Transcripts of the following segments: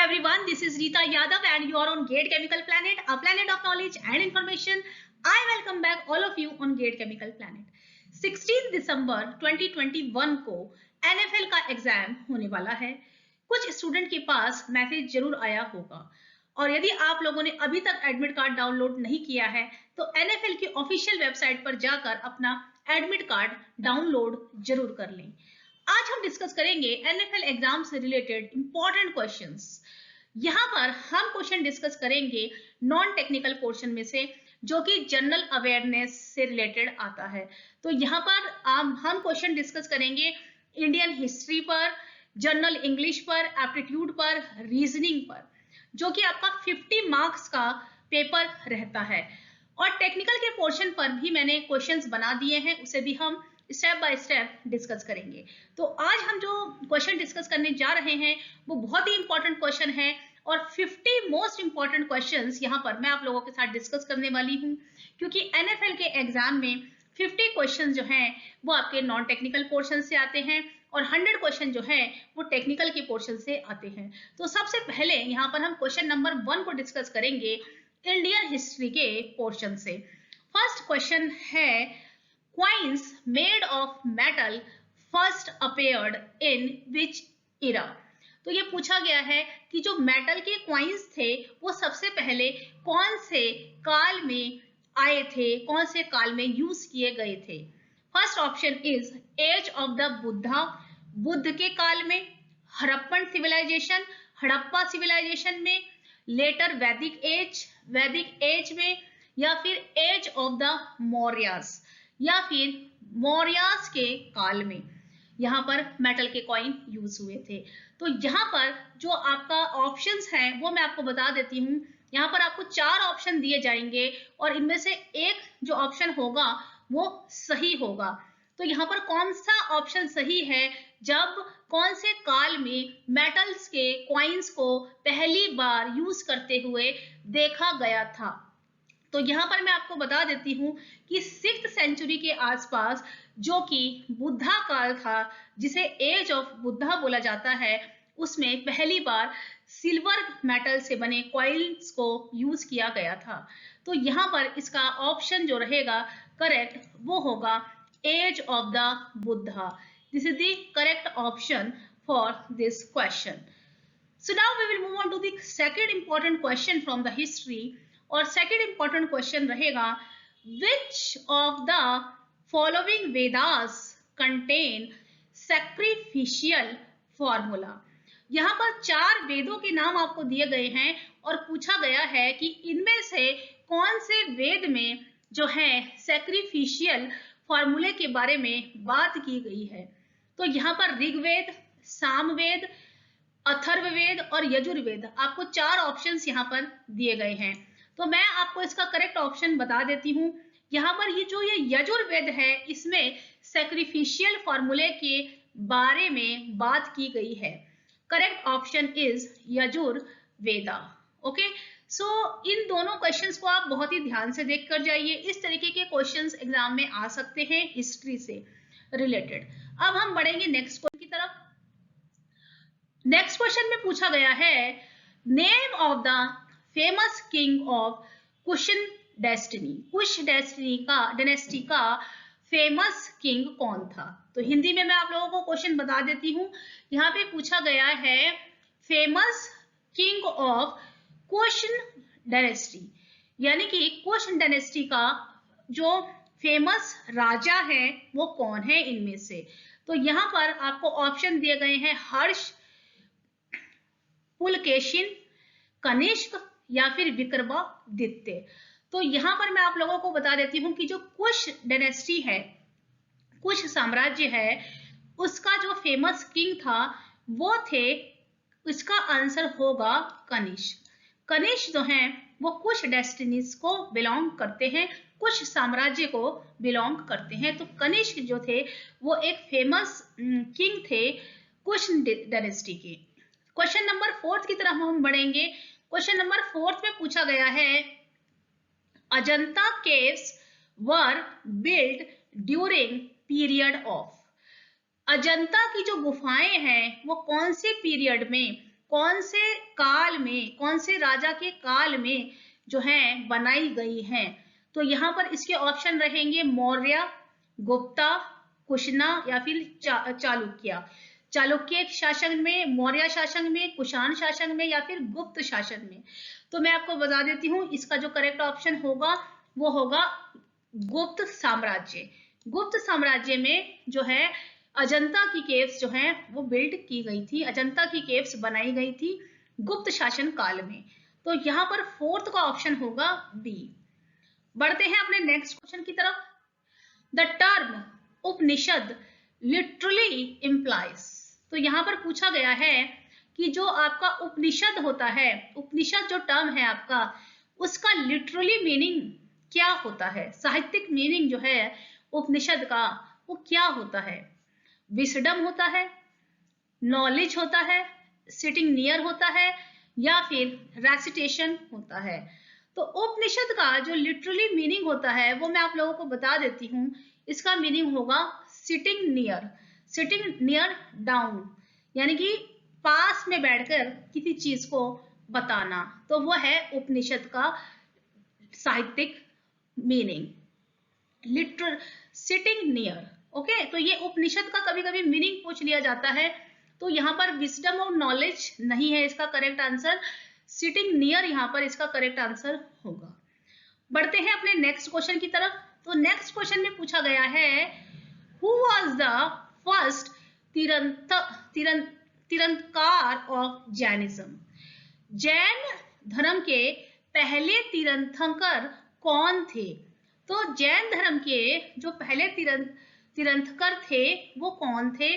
everyone, this is Rita Yadav and you are on Gate Chemical Planet, a planet of knowledge and information. I welcome back all of you on Gate Chemical Planet. 16 दिसंबर 2021 को NFL का exam होने वाला है। कुछ student के पास message जरूर आया होगा और यदि आप लोगों ने अभी तक एडमिट कार्ड डाउनलोड नहीं किया है तो NFL की ऑफिशियल वेबसाइट पर जाकर अपना एडमिट कार्ड डाउनलोड जरूर कर लें। आज हम डिस्कस करेंगे NFL एग्जाम से रिलेटेड इंपॉर्टेंट क्वेश्चंस। यहाँ पर हम क्वेश्चन डिस्कस करेंगे नॉन टेक्निकल पोर्शन में से, जो कि जनरल अवेयरनेस से रिलेटेड आता है। तो यहाँ पर हम क्वेश्चन डिस्कस करेंगे इंडियन हिस्ट्री पर, जनरल इंग्लिश पर, एप्टीट्यूड पर, रीजनिंग पर, जो कि आपका 50 मार्क्स का पेपर रहता है। और टेक्निकल के पोर्शन पर भी मैंने क्वेश्चंस बना दिए हैं, उसे भी हम स्टेप बाय स्टेप डिस्कस करेंगे। तो आज हम जो क्वेश्चन डिस्कस करने जा रहे हैं वो बहुत ही इंपॉर्टेंट क्वेश्चन है और 50 मोस्ट इंपॉर्टेंट क्वेश्चंस यहाँ पर मैं आप लोगों के साथ डिस्कस करने वाली हूँ, क्योंकि NFL के एग्जाम में 50 क्वेश्चन जो हैं वो आपके नॉन टेक्निकल पोर्शन से आते हैं और 100 क्वेश्चन जो है वो टेक्निकल के पोर्शन से आते हैं। तो सबसे पहले यहाँ पर हम क्वेश्चन नंबर 1 को डिस्कस करेंगे इंडियन हिस्ट्री के पोर्शन से। फर्स्ट क्वेश्चन है, coins made of metal first appeared in which era? तो ये पूछा गया है कि जो मेटल के कॉइन्स थे वो सबसे पहले कौन से काल में आए थे, कौन से काल में यूज किए गए थे। First option is age of the Buddha, Buddha के काल में, हड़प्पन सिविलाइजेशन, हड़प्पा सिविलाइजेशन में, लेटर वैदिक एज में, या फिर एज ऑफ द मौर्यास, या फिर मौर्यास के काल में यहाँ पर मेटल के कॉइन यूज हुए थे। तो यहाँ पर जो आपका ऑप्शंस हैं वो मैं आपको बता देती हूँ। यहाँ पर आपको 4 ऑप्शन दिए जाएंगे और इनमें से एक जो ऑप्शन होगा वो सही होगा। तो यहाँ पर कौन सा ऑप्शन सही है, जब कौन से काल में मेटल्स के कॉइन्स को पहली बार यूज करते हुए देखा गया था। तो यहाँ पर मैं आपको बता देती हूँ कि 6th सेंचुरी के आसपास, जो कि बुद्धा काल था, जिसे एज ऑफ बुद्धा बोला जाता है, उसमें पहली बार सिल्वर मेटल से बने कॉइन्स को यूज किया गया था। तो यहाँ पर इसका ऑप्शन जो रहेगा करेक्ट वो होगा age of the Buddha. This is the correct option for this question. So now we will move on to the second important question from the history. और सेकंड इंपॉर्टेंट क्वेश्चन रहेगा, which of the following Vedas contain sacrificial formula. यहाँ पर 4 वेदों के नाम आपको दिए गए हैं और पूछा गया है कि इनमें से कौन से वेद में जो है सैक्रिफिशियल फॉर्मूले के बारे में बात की गई है। तो यहाँ पर ऋग्वेद, सामवेद, अथर्ववेद और यजुर्वेद, आपको 4 ऑप्शंस यहाँ पर दिए गए हैं। तो मैं आपको इसका करेक्ट ऑप्शन बता देती हूँ। यहाँ पर ये यजुर्वेद है, इसमें सैक्रिफिशियल फॉर्मूले के बारे में बात की गई है। Correct option is Yajurveda. Okay, so इन दोनों क्वेश्चंस को आप बहुत ही ध्यान से देख कर जाइए। इस तरीके के क्वेश्चंस एग्जाम में आ सकते हैं हिस्ट्री से रिलेटेड। अब हम बढ़ेंगे नेक्स्ट क्वेश्चन की तरफ। नेक्स्ट क्वेश्चन में पूछा गया है, name of the famous king of Kush destiny. Kush dynasty का फेमस किंग कौन था। तो हिंदी में मैं आप लोगों को क्वेश्चन बता देती हूँ। यहाँ पे पूछा गया है famous king of Kush dynasty, यानी कि कुश डायनेस्टी का जो फेमस राजा है वो कौन है इनमें से। तो यहाँ पर आपको ऑप्शन दिए गए हैं हर्ष, पुलकेशिन, कनिष्क या फिर विक्रमादित्य। तो यहाँ पर मैं आप लोगों को बता देती हूँ कि जो कुश डायनेस्टी है, कुश साम्राज्य है, उसका जो फेमस किंग था वो थे, इसका आंसर होगा कनिष्क। कनिष्क जो हैं वो कुश डेस्टिनीज को बिलोंग करते हैं, कुश साम्राज्य को बिलोंग करते हैं। तो कनिष्क जो थे वो एक फेमस किंग थे कुश डायनेस्टी के। क्वेश्चन नंबर 4 की तरफ हम बढ़ेंगे। क्वेश्चन नंबर 4 में पूछा गया है, Ajanta caves were built during period of. Ajanta की जो गुफाएं हैं वो कौन से पीरियड में कौन से काल में, कौन से राजा के काल में जो है बनाई गई हैं? तो यहाँ पर इसके ऑप्शन रहेंगे मौर्य, गुप्ता, कुशना या फिर चालुक्य। चालुक्य शासन में, मौर्य शासन में, कुषाण शासन में या फिर गुप्त शासन में। तो मैं आपको बता देती हूँ, इसका जो करेक्ट ऑप्शन होगा वो होगा गुप्त साम्राज्य। गुप्त साम्राज्य में जो है अजंता की केव्स जो है वो बिल्ड की गई थी, अजंता की केव्स बनाई गई थी गुप्त शासन काल में। तो यहाँ पर फोर्थ का ऑप्शन होगा बी। बढ़ते हैं अपने नेक्स्ट क्वेश्चन की तरफ। The term Upanishad literally implies. तो यहाँ पर पूछा गया है कि जो आपका उपनिषद होता है, उपनिषद जो टर्म है आपका, उसका लिटरली मीनिंग क्या होता है? साहित्यिक मीनिंग जो है उपनिषद का वो क्या होता है? विस्डम होता है, नॉलेज होता है, सिटिंग नियर होता है या फिर रेसिटेशन होता है? तो उपनिषद का जो लिटरली मीनिंग होता है वो मैं आप लोगों को बता देती हूँ। इसका मीनिंग होगा sitting near, sitting near down, यानी कि पास में बैठकर किसी चीज को बताना। तो वो है उपनिषद का साहित्यिक meaning, literal sitting near. Okay, तो ये उपनिषद का कभी कभी मीनिंग पूछ लिया जाता है, तो यहाँ पर विजडम और नॉलेज नहीं है इसका करेक्ट आंसर, सिटिंग नियर यहाँ पर इसका करेक्ट आंसर होगा। बढ़ते हैं अपने नेक्स्ट क्वेश्चन की तरफ। तो नेक्स्ट क्वेश्चन में पूछा गया है हु वाज द फर्स्ट तीर्थंकर ऑफ जैनिज्म। जैन धर्म के पहले तीर्थंकर कौन थे? तो जैन धर्म के जो पहले तीर्थंकर थे वो कौन थे?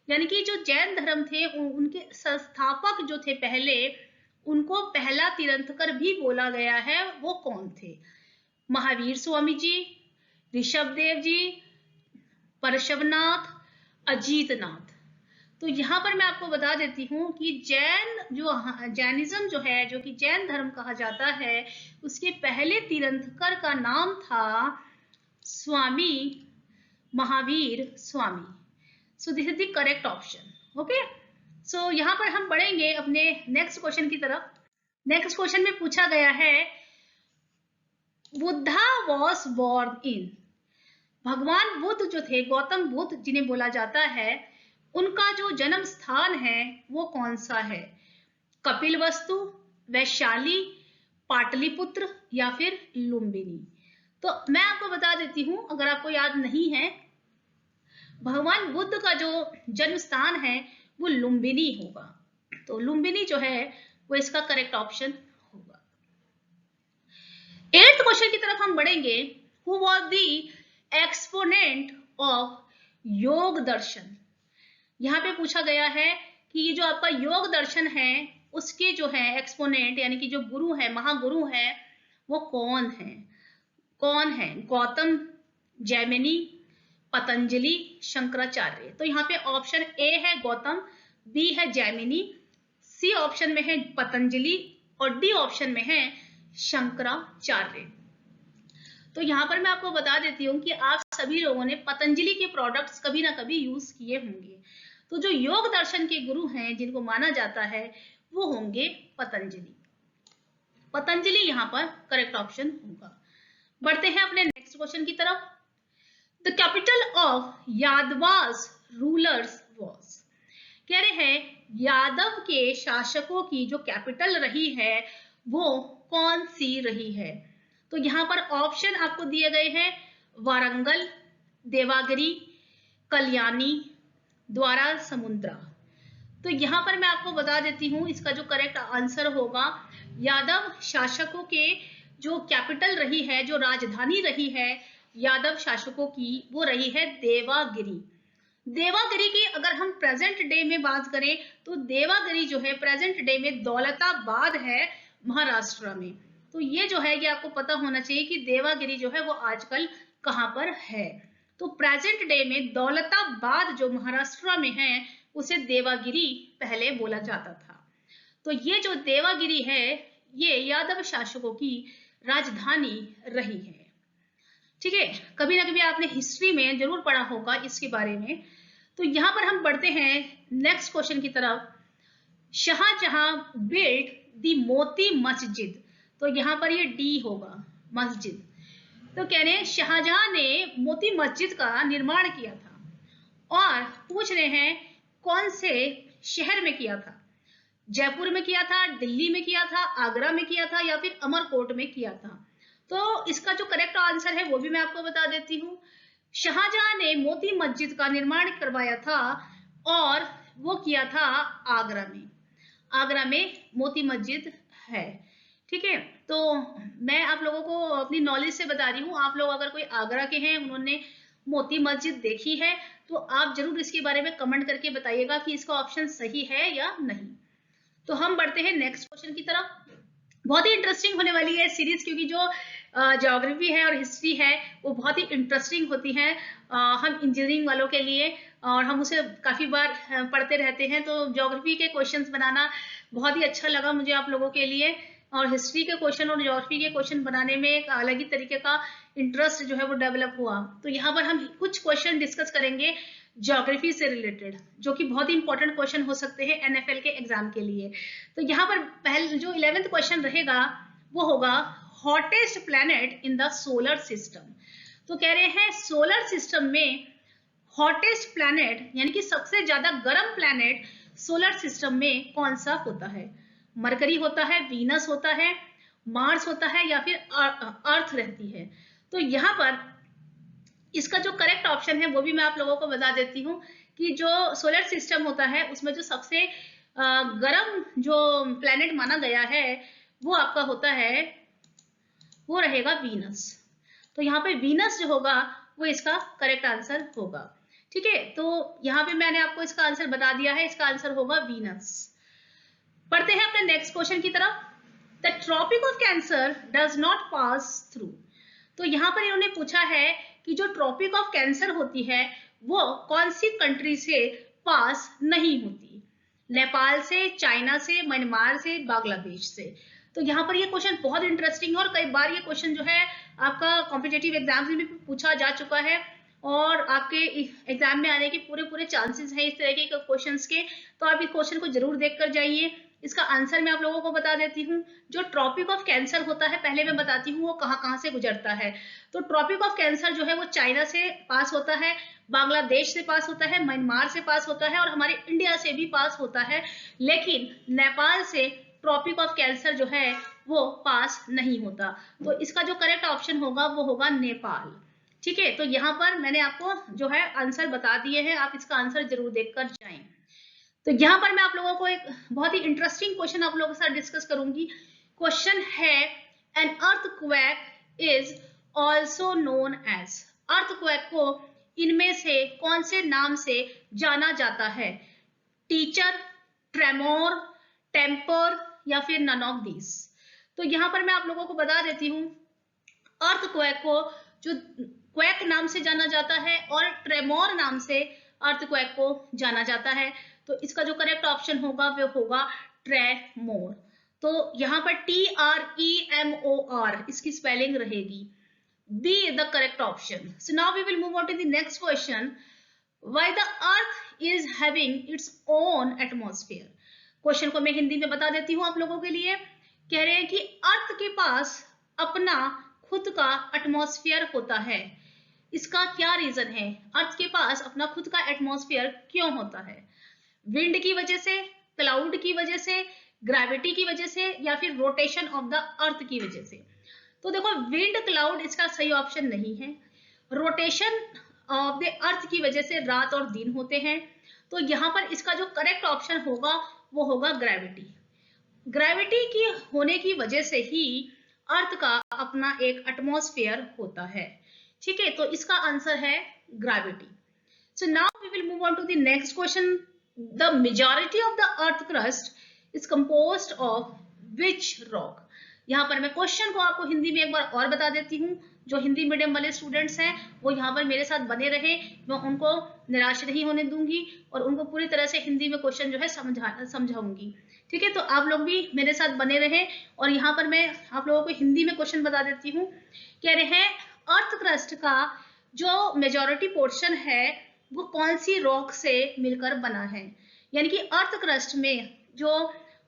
यानी कि जो जैन धर्म थे उनके संस्थापक जो थे पहले, उनको पहला तीर्थंकर भी बोला गया है, वो कौन थे? महावीर स्वामी जी, ऋषभदेव जी, परशवनाथ, अजीतनाथ। तो यहाँ पर मैं आपको बता देती हूँ कि जैनिज्म जो है, जो कि जैन धर्म कहा जाता है, उसके पहले तीर्थंकर का नाम था Swami Mahavir Swami. So this is the correct option. Okay, so यहाँ पर हम बढ़ेंगे अपने नेक्स्ट क्वेश्चन की तरफ। नेक्स्ट क्वेश्चन में पूछा गया है बुद्धा वॉज बोर्न इन। भगवान बुद्ध जो थे, गौतम बुद्ध जिन्हें बोला जाता है, उनका जो जन्म स्थान है वो कौन सा है? कपिलवस्तु, वैशाली, पाटलिपुत्र या फिर लुम्बिनी। तो मैं आपको बता देती हूं, अगर आपको याद नहीं है, भगवान बुद्ध का जो जन्म स्थान है वो लुम्बिनी होगा। तो लुम्बिनी जो है वो इसका करेक्ट ऑप्शन होगा। 8th क्वेश्चन की तरफ हम बढ़ेंगे। Who was the exponent of योग दर्शन। यहाँ पे पूछा गया है कि ये जो आपका योग दर्शन है उसके जो है एक्सपोनेंट, यानी कि जो गुरु है, महागुरु है, वो कौन है? कौन है? गौतम, जैमिनी, पतंजलि, शंकराचार्य। तो यहाँ पे ऑप्शन ए है गौतम, बी है जैमिनी, सी ऑप्शन में है पतंजलि और डी ऑप्शन में है शंकराचार्य। तो यहाँ पर मैं आपको बता देती हूँ कि आप सभी लोगों ने पतंजलि के प्रोडक्ट्स कभी ना कभी यूज किए होंगे। तो जो योग दर्शन के गुरु हैं जिनको माना जाता है वो होंगे पतंजलि। पतंजलि यहाँ पर करेक्ट ऑप्शन होगा। बढ़ते हैं अपने नेक्स्ट क्वेश्चन की तरफ। The capital of Yadavas rulers was. कह रहे हैं यादव के शासकों की जो कैपिटल रही है वो कौन सी रही है? तो यहाँ पर ऑप्शन आपको दिए गए हैं वारंगल, देवागिरी, कल्याणी, द्वारा समुद्रा। तो यहाँ पर मैं आपको बता देती हूँ इसका जो करेक्ट आंसर होगा, यादव शासकों के जो कैपिटल रही है, जो राजधानी रही है यादव शासकों की, वो रही है देवागिरी। देवागिरी की अगर हम प्रेजेंट डे में बात करें तो देवागिरी जो है प्रेजेंट डे में दौलताबाद है महाराष्ट्र में। तो ये जो है ये आपको पता होना चाहिए कि देवागिरी जो है वो आजकल कहाँ पर है। तो प्रेजेंट डे में दौलताबाद जो महाराष्ट्र में है उसे देवागिरी पहले बोला जाता था। तो ये जो देवागिरी है ये यादव शासकों की राजधानी रही है। ठीक है, कभी ना कभी आपने हिस्ट्री में जरूर पढ़ा होगा इसके बारे में। तो यहाँ पर हम बढ़ते हैं नेक्स्ट क्वेश्चन की तरफ। शाहजहां बिल्ट द मोती मस्जिद, तो यहाँ पर ये डी होगा मस्जिद। तो कह रहे हैं शाहजहां ने मोती मस्जिद का निर्माण किया था और पूछ रहे हैं कौन से शहर में किया था, जयपुर में किया था, दिल्ली में किया था, आगरा में किया था या फिर अमरकोट में किया था। तो इसका जो करेक्ट आंसर है वो भी मैं आपको बता देती हूँ। शाहजहां ने मोती मस्जिद का निर्माण करवाया था और वो किया था आगरा में। आगरा में मोती मस्जिद है, ठीक है। तो मैं आप लोगों को अपनी नॉलेज से बता रही हूँ, आप लोग अगर कोई आगरा के हैं, उन्होंने मोती मस्जिद देखी है, तो आप जरूर इसके बारे में कमेंट करके बताइएगा कि इसका ऑप्शन सही है या नहीं। तो हम बढ़ते हैं नेक्स्ट क्वेश्चन की तरफ। बहुत ही इंटरेस्टिंग होने वाली है सीरीज, क्योंकि जो ज्योग्राफी है और हिस्ट्री है वो बहुत ही इंटरेस्टिंग होती है हम इंजीनियरिंग वालों के लिए, और हम उसे काफी बार पढ़ते रहते हैं। तो ज्योग्राफी के क्वेश्चंस बनाना बहुत ही अच्छा लगा मुझे आप लोगों के लिए, और हिस्ट्री के क्वेश्चन और ज्योग्राफी के क्वेश्चन बनाने में एक अलग ही तरीके का इंटरेस्ट जो है वो डेवलप हुआ। तो यहाँ पर हम कुछ क्वेश्चन डिस्कस करेंगे ज्योग्राफी से रिलेटेड, जो कि बहुत ही इंपॉर्टेंट क्वेश्चन हो सकते हैं एनएफएल के एग्जाम के लिए। तो यहाँ पर पहले जो 11th क्वेश्चन रहेगा वो होगा hottest planet in the solar system. तो कह रहे हैं सोलर सिस्टम में हॉटेस्ट प्लैनेट यानी कि सबसे ज्यादा गर्म प्लैनेट सोलर सिस्टम में कौन सा होता है। मरकरी होता है, वीनस होता है, मार्स होता है या फिर अर्थ रहती है। तो यहाँ पर इसका जो करेक्ट ऑप्शन है वो भी मैं आप लोगों को बता देती हूँ कि जो सोलर सिस्टम होता है उसमें जो सबसे गर्म जो प्लैनेट माना गया है वो आपका होता है, वो रहेगा वीनस। तो यहाँ पे वीनस जो होगा वो इसका करेक्ट आंसर होगा, ठीक है। तो यहाँ पे मैंने आपको इसका आंसर बता दिया है, इसका आंसर होगा वीनस। पढ़ते हैं अपने नेक्स्ट क्वेश्चन की तरफ। The tropic of cancer does not pass through. तो यहाँ पर इन्होंने पूछा है कि जो ट्रॉपिक ऑफ कैंसर होती है वो कौन सी कंट्री से पास नहीं होती। नेपाल से, चाइना से, म्यांमार से, बांग्लादेश से। तो यहाँ पर ये क्वेश्चन बहुत इंटरेस्टिंग है और कई बार ये क्वेश्चन जो है आपका कॉम्पिटेटिव एग्जाम्स में भी पूछा जा चुका है और आपके एग्जाम में आने के पूरे चांसेस हैं इस तरह के क्वेश्चंस के। तो आप इस क्वेश्चन को जरूर देख कर जाइए। इसका आंसर मैं आप लोगों को बता देती हूँ। जो ट्रॉपिक ऑफ कैंसर होता है पहले मैं बताती हूँ वो कहाँ से गुजरता है। तो ट्रॉपिक ऑफ कैंसर जो है वो चाइना से पास होता है, बांग्लादेश से पास होता है, म्यांमार से पास होता है और हमारे इंडिया से भी पास होता है, लेकिन नेपाल से ट्रॉपिक ऑफ कैंसर जो है वो पास नहीं होता। तो इसका जो करेक्ट ऑप्शन होगा वो होगा नेपाल, ठीक है। तो यहाँ पर मैंने आपको जो है आंसर बता दिए हैं, आप इसका आंसर जरूर देखकर जाएं। तो यहाँ पर मैं आप लोगों को एक बहुत ही इंटरेस्टिंग क्वेश्चन आप लोगों के साथ डिस्कस करूंगी। क्वेश्चन है an earthquake is also known as. Earthquake को इनमें से कौन से नाम से जाना जाता है। टीचर, ट्रेमोर, टेम्पर या फिर नन ऑफ दिस। तो यहाँ पर मैं आप लोगों को बता देती हूँ अर्थक्वेक को जो क्वेक नाम से जाना जाता है और ट्रेमोर नाम से अर्थक्वेक को जाना जाता है। तो इसका जो करेक्ट ऑप्शन होगा वो होगा ट्रेमोर। तो यहाँ पर TREMOR इसकी स्पेलिंग रहेगी। B is the correct option. So now we will move on to the next question. Why the Earth is having its own atmosphere? Question को मैं हिंदी में बता देती हूँ आप लोगों के लिए। कह रहे हैं कि अर्थ के पास अपना खुद का एटमॉस्फेयर होता है। इसका क्या रीजन है, अर्थ के पास अपना खुद का एटमॉस्फेयर क्यों होता है। विंड की वजह से, क्लाउड की वजह से, ग्रेविटी की वजह से या फिर रोटेशन ऑफ द अर्थ की वजह से। तो देखो विंड, क्लाउड इसका सही ऑप्शन नहीं है। रोटेशन ऑफ द अर्थ की वजह से रात और दिन होते हैं। तो यहाँ पर इसका जो करेक्ट ऑप्शन होगा वो होगा ग्रेविटी। ग्रेविटी की होने की वजह से ही अर्थ का अपना एक एटमॉस्फेयर होता है, ठीक है। तो इसका आंसर है gravity. So now we will move on to the next question. The majority of the earth crust is composed of which rock? यहाँ पर मैं क्वेश्चन को आपको हिंदी में एक बार और बता देती हूँ। जो हिंदी मीडियम वाले स्टूडेंट्स हैं वो यहाँ पर मेरे साथ बने रहे, मैं उनको निराश नहीं होने दूंगी और उनको पूरी तरह से हिंदी में क्वेश्चन जो है समझाऊंगी, ठीक है। तो आप लोग भी मेरे साथ बने रहे और यहाँ पर मैं आप लोगों को हिंदी में क्वेश्चन बता देती हूँ। कह रहे हैं अर्थ क्रस्ट का जो मेजॉरिटी पोर्शन है वो कौन सी रॉक से मिलकर बना है। यानी कि अर्थ क्रस्ट में जो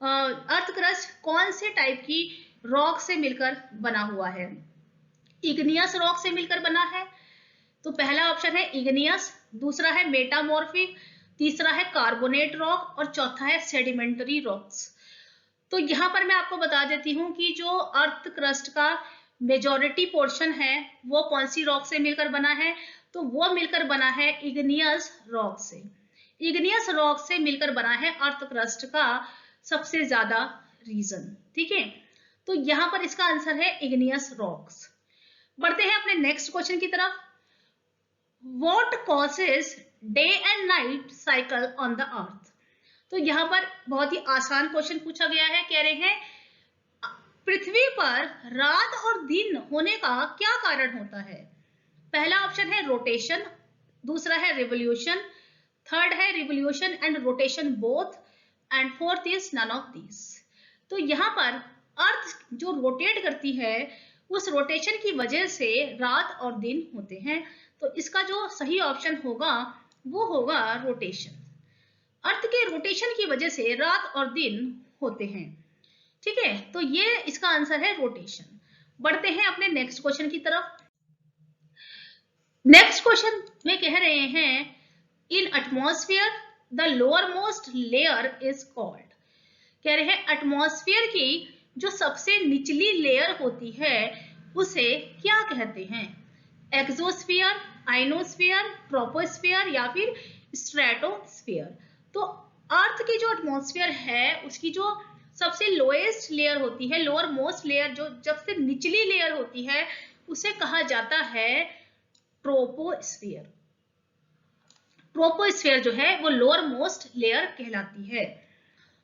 अर्थ क्रस्ट कौन से टाइप की रॉक से मिलकर बना हुआ है? इग्नियस रॉक से मिलकर बना है। तो पहला ऑप्शन है इग्नियस, दूसरा है मेटामॉर्फिक, तीसरा है कार्बोनेट रॉक और चौथा है सेडिमेंटरी रॉक्स। तो यहाँ पर मैं आपको बता देती हूँ कि जो अर्थ क्रस्ट का मेजॉरिटी पोर्शन है वो कौन सी रॉक से मिलकर बना है? तो वो मिलकर बना है इग्नियस रॉक से। इग्नियस रॉक से मिलकर बना है अर्थ क्रस्ट का सबसे ज्यादा रीजन। ठीक है, तो यहाँ पर इसका आंसर है इग्नियस रॉक्स। बढ़ते हैं अपने नेक्स्ट क्वेश्चन की तरफ। What causes day and night cycle on the earth? तो यहाँ पर बहुत ही आसान क्वेश्चन पूछा गया है। कह रहे हैं पृथ्वी पर रात और दिन होने का क्या कारण होता है? पहला ऑप्शन है रोटेशन, दूसरा है रिवोल्यूशन, थर्ड है revolution and rotation both, and fourth is none of this. तो यहाँ पर अर्थ जो रोटेट करती है उस रोटेशन की वजह से रात और दिन होते हैं। तो इसका जो सही ऑप्शन होगा वो होगा रोटेशन। अर्थ के रोटेशन की वजह से रात और दिन होते हैं। ठीक है, तो ये इसका आंसर है रोटेशन। बढ़ते हैं अपने नेक्स्ट क्वेश्चन की तरफ। नेक्स्ट क्वेश्चन में कह रहे हैं इन atmosphere the lower most layer is called. कह रहे हैं एटमॉस्फेयर की जो सबसे निचली लेयर होती है उसे क्या कहते हैं? एक्सोस्फीयर, आइनोस्फीयर, ट्रोपोस्फीयर या फिर स्ट्रेटोस्फीयर। तो अर्थ की जो एटमॉस्फेयर है उसकी जो सबसे लोएस्ट लेयर होती है, लोअर मोस्ट लेयर, जो जब से निचली लेयर होती है उसे कहा जाता है ट्रोपोस्फीयर। ट्रोपोस्फीयर जो है वो लोअर मोस्ट लेयर कहलाती है।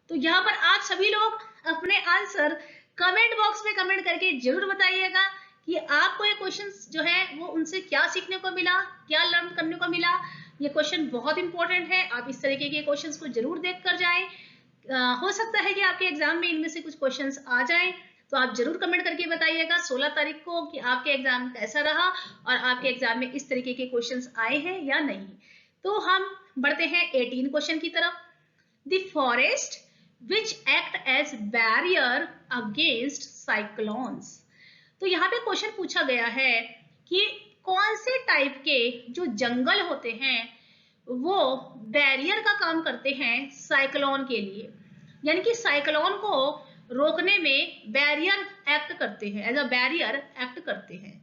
तो यहाँ पर आप सभी लोग अपने आंसर कमेंट बॉक्स में कमेंट करके जरूर बताइएगा कि आपको ये क्वेश्चंस जो है वो उनसे क्या सीखने को मिला, क्या लर्न करने को मिला। ये क्वेश्चन बहुत इंपॉर्टेंट है, आप इस तरीके के क्वेश्चंस को जरूर देख कर जाएं। हो सकता है कि आपके एग्जाम में इनमें से कुछ क्वेश्चंस आ जाएं, तो आप जरूर कमेंट करके बताइएगा 16 तारीख को कि आपके एग्जाम कैसा रहा और आपके एग्जाम में इस तरीके के क्वेश्चंस आए हैं या नहीं। तो हम बढ़ते हैं 18 क्वेश्चन की तरफ। The forest which act as barrier against cyclones। तो यहाँ पे क्वेश्चन पूछा गया है कि कौन से टाइप के जो जंगल होते हैं वो बैरियर का काम करते हैं साइक्लोन के लिए, यानी कि साइक्लोन को रोकने में बैरियर एक्ट करते हैं, एज अ बैरियर एक्ट करते हैं।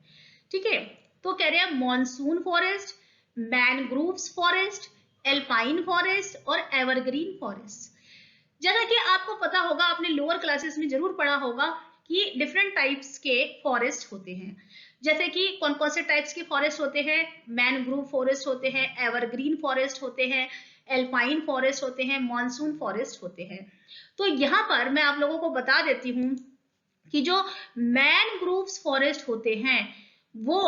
ठीक है, तो कह रहे हैं monsoon forest, mangroves forest, alpine forest और एवरग्रीन फॉरेस्ट। जैसा कि आपको पता होगा, आपने लोअर क्लासेस में जरूर पढ़ा होगा कि डिफरेंट टाइप्स के फॉरेस्ट होते हैं। जैसे कि कौन कौन से टाइप्स के फॉरेस्ट होते हैं? मैनग्रोव फॉरेस्ट होते हैं, एवरग्रीन फॉरेस्ट होते हैं, एल्पाइन फॉरेस्ट होते हैं, मॉनसून फॉरेस्ट होते हैं। तो यहाँ पर मैं आप लोगों को बता देती हूँ कि जो मैनग्रोव्स फॉरेस्ट होते हैं वो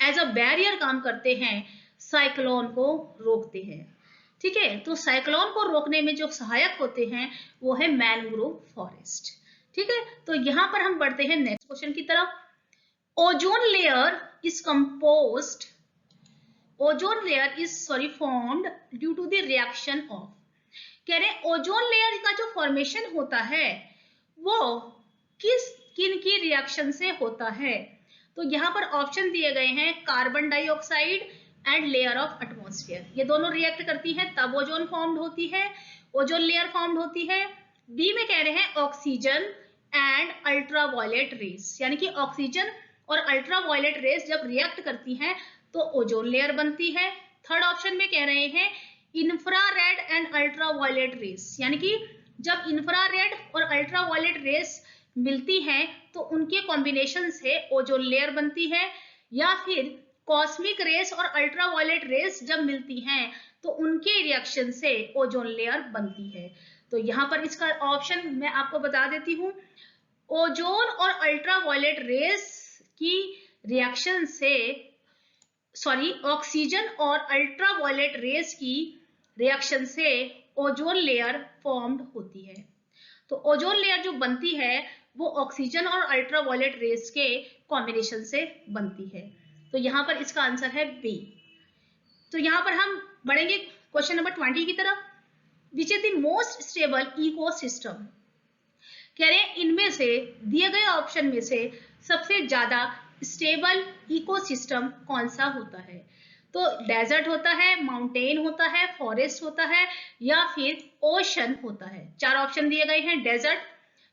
एज अ बैरियर काम करते हैं, साइक्लोन को रोकते हैं। ठीक है, तो साइक्लोन को रोकने में जो सहायक होते हैं वो है मैनग्रोव फॉरेस्ट। ठीक है, तो यहाँ पर हम बढ़ते हैं नेक्स्ट क्वेश्चन की तरफ। Ozone layer is composed, ozone layer is formed due to the reaction of. कह रहे हैं ओजोन लेयर का जो फॉर्मेशन होता है वो किन की रिएक्शन से होता है? तो यहाँ पर ऑप्शन दिए गए हैं carbon dioxide and layer of atmosphere. ये दोनों रिएक्ट करती है तब ओजोन फॉर्म्ड होती है, ओजोन लेयर फॉर्म्ड होती है। बी में कह रहे हैं ऑक्सीजन एंड अल्ट्रावायलेट रेस, यानी कि ऑक्सीजन और अल्ट्रावायलेट रेस जब रिएक्ट करती हैं तो ओजोन लेयर बनती है। थर्ड ऑप्शन में कह रहे हैं इंफ्रारेड एंड अल्ट्रावायलेट रेस, यानी कि जब इंफ्रारेड और अल्ट्रावायलेट रेस मिलती हैं तो उनके कॉम्बिनेशन से ओजोन लेयर बनती है। या फिर कॉस्मिक रेस और अल्ट्रावायलेट रेस जब मिलती हैं तो उनके रिएक्शन से ओजोन लेयर बनती है। तो यहाँ पर इसका ऑप्शन मैं आपको बता देती हूँ, ओजोन और अल्ट्रावायलेट रेस की रिएक्शन से, ऑक्सीजन और अल्ट्रावायलेट रेस की रिएक्शन से ओजोन लेयर फॉर्म्ड होती है। तो ओजोन लेयर जो बनती है वो ऑक्सीजन और अल्ट्रावायलेट रेस के कॉम्बिनेशन से बनती है। तो यहाँ पर इसका आंसर है बी। तो यहाँ पर हम बढ़ेंगे क्वेश्चन नंबर 20 की तरफ। विच is the most stable ecosystem. कह रहे हैं इनमें से दिए गए ऑप्शन में से सबसे ज्यादा स्टेबल इकोसिस्टम कौन सा होता है। तो डेजर्ट होता है, माउंटेन होता है, फॉरेस्ट होता है या फिर ओशन होता है। चार ऑप्शन दिए गए हैं। डेजर्ट,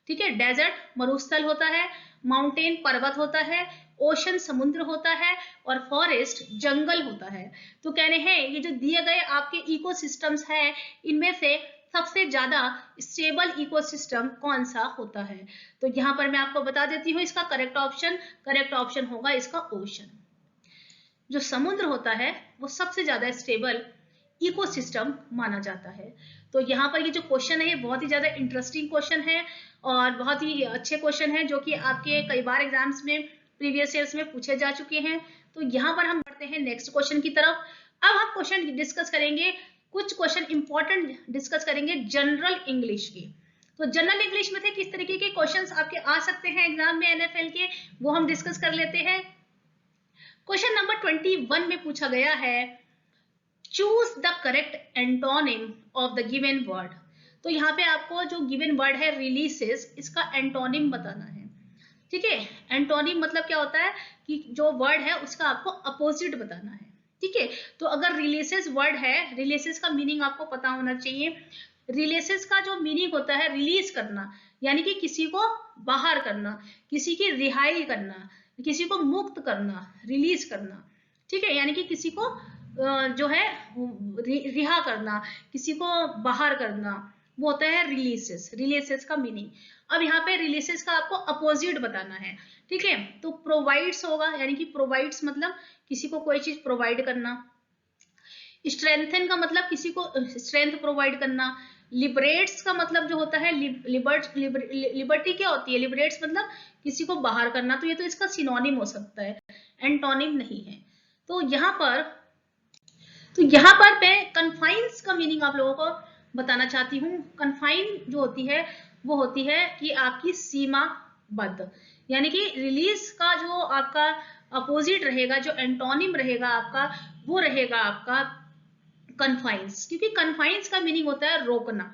ठीक है, डेजर्ट मरुस्थल होता है, माउंटेन पर्वत होता है, ओशन समुद्र होता है और फॉरेस्ट जंगल होता है। तो कह रहे हैं ये जो दिए गए आपके इकोसिस्टम्स हैं इनमें से सबसे ज्यादा स्टेबल इकोसिस्टम कौन सा होता है। तो यहाँ पर मैं आपको बता देती हूँ इसका करेक्ट ऑप्शन होगा इसका ओशन। जो समुद्र होता है वो सबसे ज्यादा स्टेबल इकोसिस्टम माना जाता है। तो यहाँ पर ये जो क्वेश्चन है ये बहुत ही ज्यादा इंटरेस्टिंग क्वेश्चन है और बहुत ही अच्छे क्वेश्चन है जो कि आपके कई बार एग्जाम्स में प्रीवियस ईयर्स में पूछे जा चुके हैं। तो यहाँ पर हम बढ़ते हैं नेक्स्ट क्वेश्चन की तरफ। अब हम क्वेश्चन डिस्कस करेंगे, कुछ क्वेश्चन इंपॉर्टेंट डिस्कस करेंगे जनरल इंग्लिश की। तो जनरल इंग्लिश में से किस तरीके के क्वेश्चंस आपके आ सकते हैं एग्जाम में एनएफएल के, वो हम डिस्कस कर लेते हैं। क्वेश्चन नंबर 21 में पूछा गया है choose the correct antonym of the given word. तो यहाँ पे आपको जो गिवन वर्ड है रिलीसेस, इसका एंटोनिम बताना है। ठीक है, एंटोनिम मतलब क्या होता है कि जो वर्ड है उसका आपको अपोजिट बताना है। ठीक है, तो अगर रिलीसेस वर्ड है, रिलीसेस का मीनिंग आपको पता होना चाहिए। रिलीसेस का जो मीनिंग होता है रिलीज करना, यानी कि किसी को बाहर करना, किसी की रिहाई करना, किसी को मुक्त करना, रिलीज करना। ठीक है, यानी कि किसी को जो है रिहा करना, किसी को बाहर करना, वो होता है रिलीसेस। रिलीसेस का मीनिंग। अब यहाँ पे रिलीसेस का आपको अपोजिट बताना है। ठीक है, तो प्रोवाइड्स होगा, यानी कि प्रोवाइड्स मतलब किसी को कोई चीज प्रोवाइड करना। स्ट्रेंथन का मतलब किसी को स्ट्रेंथ प्रोवाइड करना। लिबरेट्स का मतलब जो होता है लिबर्टी क्या होती है, लिबरेट्स मतलब किसी को बाहर करना। तो ये तो इसका सिनोनिम हो सकता है, एंटोनिम नहीं है। तो यहाँ पर मैं कन्फाइंस का मीनिंग आप लोगों को बताना चाहती हूँ। कन्फाइन जो होती है वो होती है कि आपकी सीमाबद्ध, यानी कि रिलीज का जो आपका अपोजिट रहेगा, जो एंटोनिम रहेगा आपका, वो रहेगा आपका कन्फाइंस। क्योंकि कन्फाइंस का मीनिंग होता है रोकना,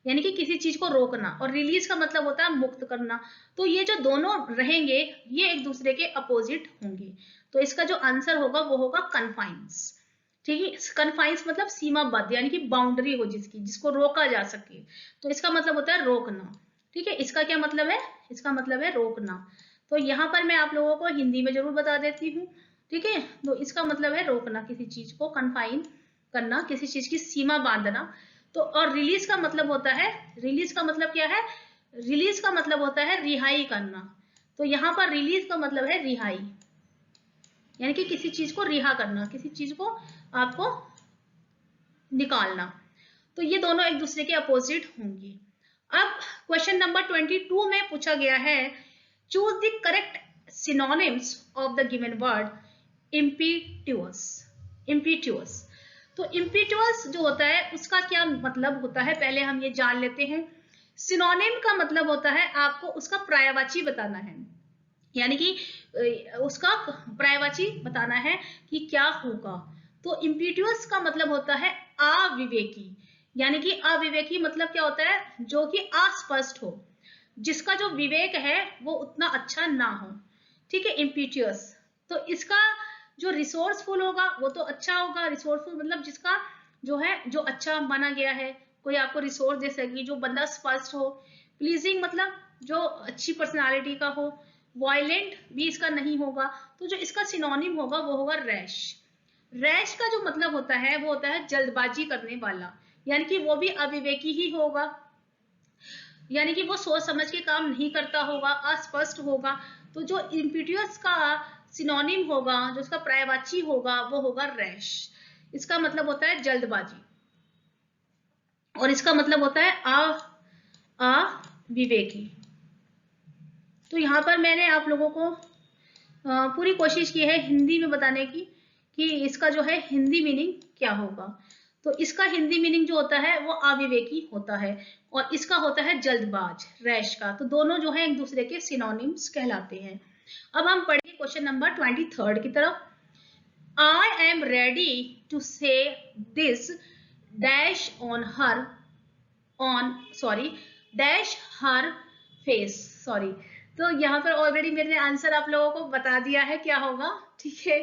यानी कि किसी चीज को रोकना, और रिलीज का मतलब होता है मुक्त करना। तो ये जो दोनों रहेंगे ये एक दूसरे के अपोजिट होंगे। तो इसका जो आंसर होगा वो होगा कन्फाइंस। ठीक है, कन्फाइंस मतलब सीमाबद्ध, यानी कि बाउंड्री हो जिसकी, जिसको रोका जा सके। तो इसका मतलब होता है रोकना। ठीक है, इसका क्या मतलब है, इसका मतलब है रोकना। तो यहाँ पर मैं आप लोगों को हिंदी में जरूर बता देती हूँ। ठीक है, तो इसका मतलब है रोकना, किसी चीज को कन्फाइन करना, किसी चीज की सीमा बांधना। तो और रिलीज का मतलब होता है, रिलीज का मतलब क्या है, रिलीज का मतलब होता है रिहाई करना। तो यहाँ पर रिलीज का मतलब है रिहाई, यानी कि किसी चीज को रिहा करना, किसी चीज को आपको निकालना। तो ये दोनों एक दूसरे के अपोजिट होंगे। अब क्वेश्चन नंबर 22 में पूछा गया है choose the correct synonyms of the given word impetuous. Impetuous, तो इम्पीट्यूअस जो होता है उसका क्या मतलब होता है, पहले हम ये जान लेते हैं। सिनोनिम का मतलब होता है आपको उसका पर्यायवाची बताना है, यानी कि उसका पर्यायवाची बताना है कि क्या होगा। तो इम्पीट्यूअस का मतलब होता है अविवेकी, यानी कि अविवेकी मतलब क्या होता है, जो कि अस्पष्ट हो, जिसका जो विवेक है वो उतना अच्छा ना हो। ठीक है, इम्पीट्यूअस। तो इसका जो रिसोर्सफुल होगा वो तो अच्छा होगा। रिसोर्सफुल मतलब जिसका जो है जो अच्छा माना गया है, कोई आपको रिसोर्स दे सके, जो बंदा स्पष्ट हो। प्लीजिंग मतलब जो अच्छी पर्सनालिटी का हो। वायलेंट भी इसका नहीं होगा। तो जो इसका सिनोनिम होगा वो होगा रैश। रैश का जो मतलब होता है वो होता है जल्दबाजी करने वाला, यानी कि वो भी अविवेकी ही होगा, यानी कि वो सोच समझ के काम नहीं करता होगा, अस्पष्ट होगा। तो जो इम्पीट्यूअस का सिनोनिम होगा, जो उसका पर्यायवाची होगा वो होगा रैश। इसका मतलब होता है जल्दबाजी और इसका मतलब होता है अविवेकी। तो यहाँ पर मैंने आप लोगों को पूरी कोशिश की है हिंदी में बताने की कि इसका जो है हिंदी मीनिंग क्या होगा। तो इसका हिंदी मीनिंग जो होता है वो अविवेकी होता है और इसका होता है जल्दबाज, रैश का। तो दोनों जो है एक दूसरे के सिनोनिम्स कहलाते हैं। अब हम पढ़ेंगे क्वेश्चन नंबर 23 की तरफ। I am ready to say this dash on her on sorry dash her face sorry. तो यहाँ पर ऑलरेडी मैंने आंसर आप लोगों को बता दिया है क्या होगा, ठीक है।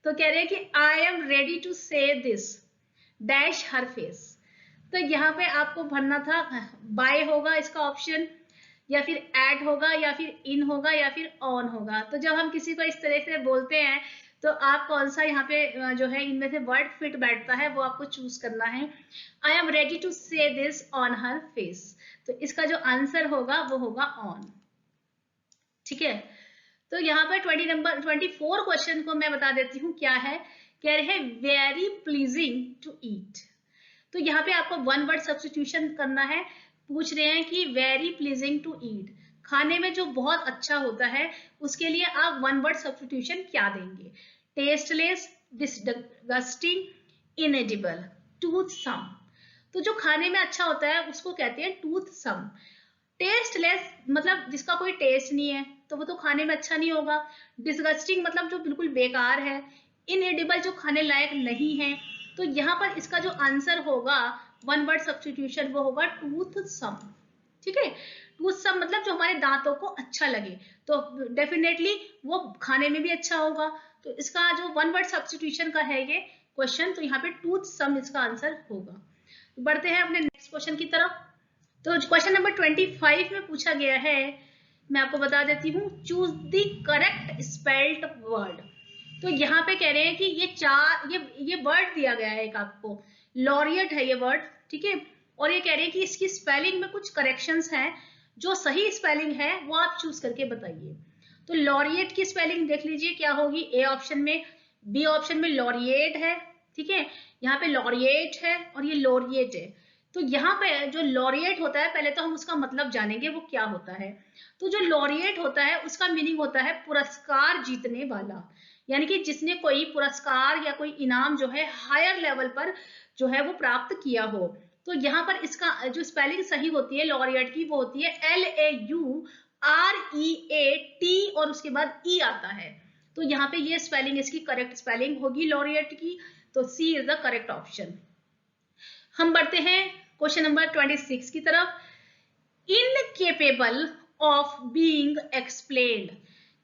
तो कह रहे हैं कि आई एम रेडी टू से दिस डैश हर फेस। तो यहाँ पे आपको भरना था बाय होगा इसका ऑप्शन, या फिर एट होगा, या फिर इन होगा, या फिर ऑन होगा। तो जब हम किसी को इस तरह से बोलते हैं तो आप कौन सा यहाँ पे जो है इनमें से वर्ड फिट बैठता है वो आपको चूज करना है। आई एम रेडी टू से दिस ऑन हर फेस, तो इसका जो आंसर होगा वो होगा ऑन, ठीक है। तो यहाँ पर 24 क्वेश्चन को मैं बता देती हूँ क्या है। कह रहे हैं वेरी प्लीजिंग टू ईट। तो यहाँ पे आपको वन वर्ड सब्स्टिट्यूशन करना है। पूछ रहे हैं कि वेरी प्लीजिंग टू ईट, खाने में जो बहुत अच्छा होता है उसके लिए आप वन वर्ड सब्स्टिट्यूशन क्या देंगे। Tasteless, disgusting, inedible, toothsome. तो जो खाने में अच्छा होता है उसको कहते हैं टूथसम। टेस्टलेस मतलब जिसका कोई टेस्ट नहीं है तो वो तो खाने में अच्छा नहीं होगा। डिसगस्टिंग मतलब जो बिल्कुल बेकार है। इनएडिबल जो खाने लायक नहीं है। तो यहाँ पर इसका जो आंसर होगा वन वर्ड सब्स्टिट्यूशन वो होगा टूथसम, ठीक है। टूथसम मतलब जो हमारे दांतों को अच्छा लगे, तो डेफिनेटली वो खाने में भी अच्छा होगा। तो इसका जो वन वर्ड सब्स्टिट्यूशन का है ये क्वेश्चन, तो यहाँ पे टूथसम इसका आंसर होगा। बढ़ते हैं अपने नेक्स्ट क्वेश्चन की तरफ। तो क्वेश्चन नंबर 25 में पूछा गया है, मैं आपको बता देती हूँ, choose the correct spelled word. तो यहाँ पे कह रहे हैं कि ये वर्ड दिया गया है एक आपको, लॉरियट है ये वर्ड, ठीक है। और ये कह रहे हैं कि इसकी स्पेलिंग में कुछ करेक्शंस हैं, जो सही स्पेलिंग है वो आप चूज करके बताइए। तो लॉरियट की स्पेलिंग देख लीजिए क्या होगी, ए ऑप्शन में, बी ऑप्शन में लॉरिएट है, ठीक है। यहाँ पे लॉरिएट है और ये लॉरिएट है। तो यहाँ पे जो लॉरिएट होता है, पहले तो हम उसका मतलब जानेंगे वो क्या होता है। तो जो लॉरिएट होता है उसका मीनिंग होता है पुरस्कार जीतने वाला, यानी कि जिसने कोई पुरस्कार या कोई इनाम जो है हायर लेवल पर जो है वो प्राप्त किया हो। तो यहाँ पर इसका जो स्पेलिंग सही होती है लॉरिएट की वो होती है LAUREAT और उसके बाद ई आता है। तो यहाँ पे ये स्पेलिंग इसकी करेक्ट स्पेलिंग होगी लॉरिएट की, तो सी इज द करेक्ट ऑप्शन। हम बढ़ते हैं क्वेश्चन नंबर 26 की तरफ। इनकेपेबल ऑफ बीइंग एक्सप्लेन्ड,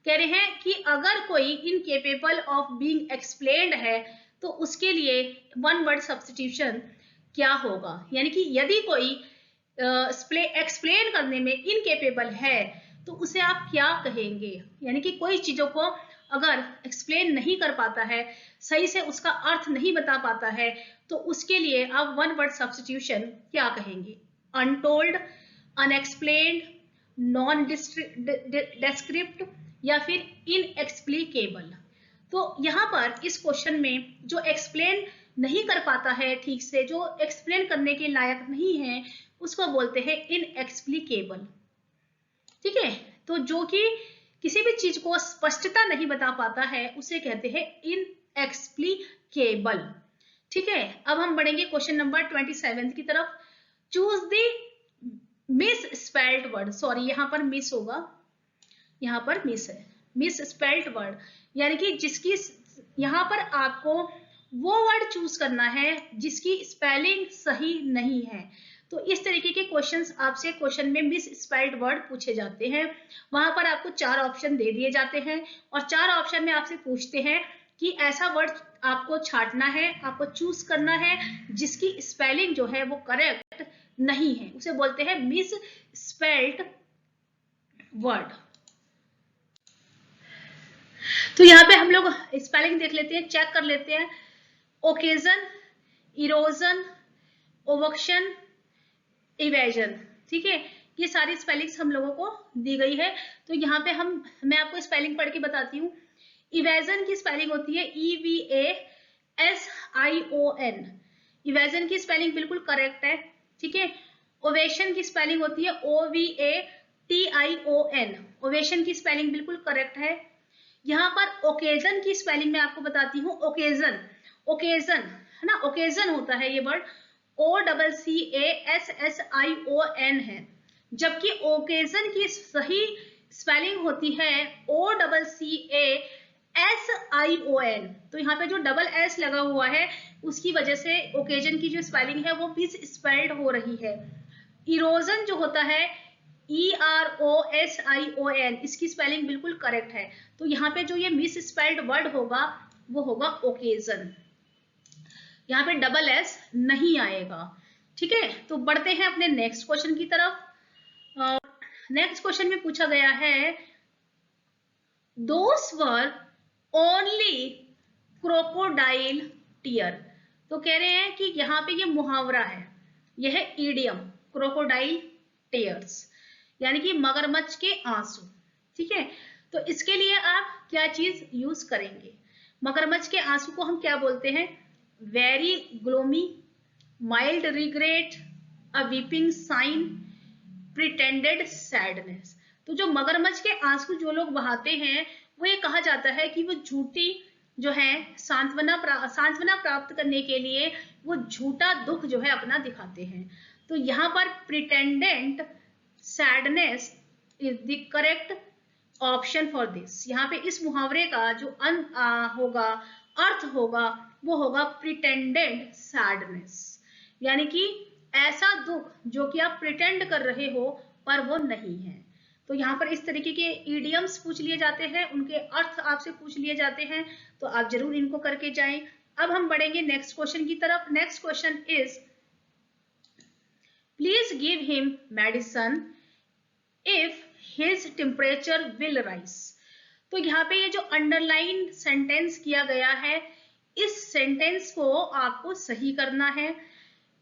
कह रहे हैं कि अगर कोई इनकेपेबल ऑफ बीइंग एक्सप्लेन्ड है तो उसके लिए वन वर्ड सब्स्टिट्यूशन क्या होगा। यानी कि यदि कोई एक्सप्लेन करने में इनकेपेबल है तो उसे आप क्या कहेंगे। यानी कि कोई चीजों को अगर एक्सप्लेन नहीं कर पाता है, सही से उसका अर्थ नहीं बता पाता है, तो उसके लिए आप वन वर्ड सब्स्टिट्यूशन क्या कहेंगे। अनटोल्ड, अनएक्सप्लेन्ड, नॉन डिस्क्रिप्ट या फिर इनएक्सप्लिकेबल। तो यहाँ पर इस क्वेश्चन में जो एक्सप्लेन नहीं कर पाता है ठीक से, जो एक्सप्लेन करने के लायक नहीं है, उसको बोलते हैं इनएक्सप्लिकेबल, ठीक है। तो जो कि किसी भी चीज को स्पष्टता नहीं बता पाता है उसे कहते हैं इनएक्सप्लिकेबल, ठीक है। अब हम बढ़ेंगे क्वेश्चन नंबर 27 की तरफ। Choose the miss spelled word, sorry यहाँ पर मिस होगा, यहाँ पर मिस है, मिस स्पेल्ड वर्ड, यानी कि जिसकी यहाँ पर आपको वो वर्ड चूज करना है जिसकी स्पेलिंग सही नहीं है। तो इस तरीके के क्वेश्चंस आपसे क्वेश्चन में मिस स्पेल्ड वर्ड पूछे जाते हैं। वहां पर आपको 4 ऑप्शन दे दिए जाते हैं और 4 ऑप्शन में आपसे पूछते हैं कि ऐसा वर्ड आपको छांटना है, आपको चूज करना है जिसकी स्पेलिंग जो है वो करेक्ट नहीं है, उसे बोलते हैं मिस स्पेल्ड वर्ड। तो यहाँ पे हम लोग स्पेलिंग देख लेते हैं, चेक कर लेते हैं। ओकेजन, इरोजन, ओवक्शन, इवेजन, ठीक है। ये सारी स्पेलिंग्स हम लोगों को दी गई है। तो यहाँ पे मैं आपको स्पेलिंग पढ़ के बताती हूँ। इवेजन की स्पेलिंग होती है EVASION, इवेजन की स्पेलिंग बिल्कुल करेक्ट है, ठीक है। ओवेशन की स्पेलिंग होती है OVATION, ओवेशन की स्पेलिंग बिल्कुल करेक्ट है। यहाँ पर ओकेजन की स्पेलिंग में आपको बताती हूँ। ओकेजन, ओकेजन है ना, ओकेजन होता है ये वर्ड OCCASSION है, जबकि ओकेजन की सही स्पेलिंग होती है OCCASION। तो यहाँ पे जो डबल एस लगा हुआ है उसकी वजह से ओकेजन की जो स्पेलिंग है वो मिस स्पेल्ड हो रही है। इरोजन जो होता है EROSION, इसकी स्पेलिंग बिल्कुल करेक्ट है। तो यहाँ पे जो ये मिस स्पेल्ड वर्ड होगा वो होगा ओकेजन, यहाँ पे डबल एस नहीं आएगा। ठीक है, तो बढ़ते हैं अपने नेक्स्ट क्वेश्चन की तरफ। नेक्स्ट क्वेश्चन में पूछा गया है दोस वर ओनली क्रोकोडाइल टीयर। तो कह रहे हैं कि यहाँ पे ये मुहावरा है, यह है ईडियम क्रोकोडाइल टीयर्स, यानी कि मगरमच्छ के आंसू। ठीक है, तो इसके लिए आप क्या चीज यूज करेंगे? मगरमच्छ के आंसू को हम क्या बोलते हैं? वेरी ग्लोमी, माइल्ड रिग्रेट, अ वीपिंग साइन, प्रिटेंडेड सैडनेस। तो जो मगरमच्छ के आंसू जो लोग बहाते हैं वो ये कहा जाता है कि वो झूठी जो है सांत्वना प्राप्त करने के लिए वो झूठा दुख जो है अपना दिखाते हैं। तो यहाँ पर pretended sadness is the correct option for this. यहाँ पे इस मुहावरे का जो होगा अर्थ होगा वो होगा प्रिटेंडेड सैडनेस, यानी कि ऐसा दुख जो कि आप प्रिटेंड कर रहे हो पर वो नहीं है। तो यहाँ पर इस तरीके के ईडियम्स पूछ लिए जाते हैं, उनके अर्थ आपसे पूछ लिए जाते हैं, तो आप जरूर इनको करके जाएं। अब हम बढ़ेंगे नेक्स्ट क्वेश्चन की तरफ। Next question is please give him medicine if his temperature will rise. तो यहाँ पे ये जो अंडरलाइन सेंटेंस किया गया है, इस सेंटेंस को आपको सही करना है।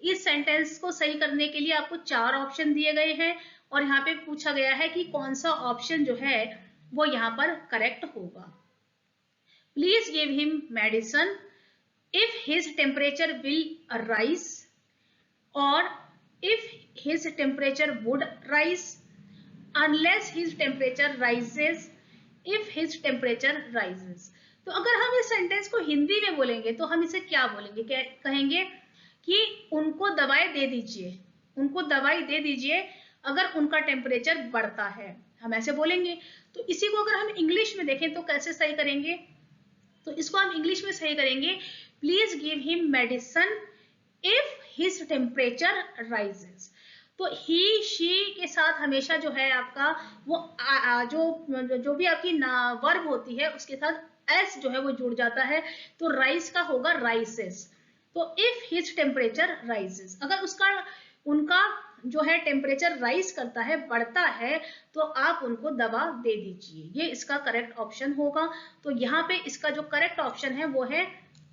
इस सेंटेंस को सही करने के लिए आपको 4 ऑप्शन दिए गए हैं और यहाँ पे पूछा गया है कि कौन सा ऑप्शन जो है वो यहाँ पर करेक्ट होगा। Please give him medicine if his temperature will rise, और if his temperature would rise, unless his temperature rises, if his temperature rises। तो अगर हम इस सेंटेंस को हिंदी में बोलेंगे तो हम इसे क्या बोलेंगे? कहेंगे कि उनको दवाई दे दीजिए, उनको दवाई दे दीजिए अगर उनका टेम्परेचर बढ़ता है, हम ऐसे बोलेंगे। तो इसी को अगर हम इंग्लिश में देखें तो कैसे सही करेंगे? तो इसको हम इंग्लिश में सही करेंगे, please give him medicine if his temperature rises. तो ही शी के साथ हमेशा जो है आपका वो जो भी आपकी वर्ब होती है उसके साथ एस जो है वो जुड़ जाता है, तो राइज का होगा राइसेस। तो इफ हिज टेम्परेचर राइजेस, अगर उनका जो है टेम्परेचर राइज करता है, बढ़ता है, तो आप उनको दवा दे दीजिए, ये इसका करेक्ट ऑप्शन होगा। तो यहाँ पे इसका जो करेक्ट ऑप्शन है वो है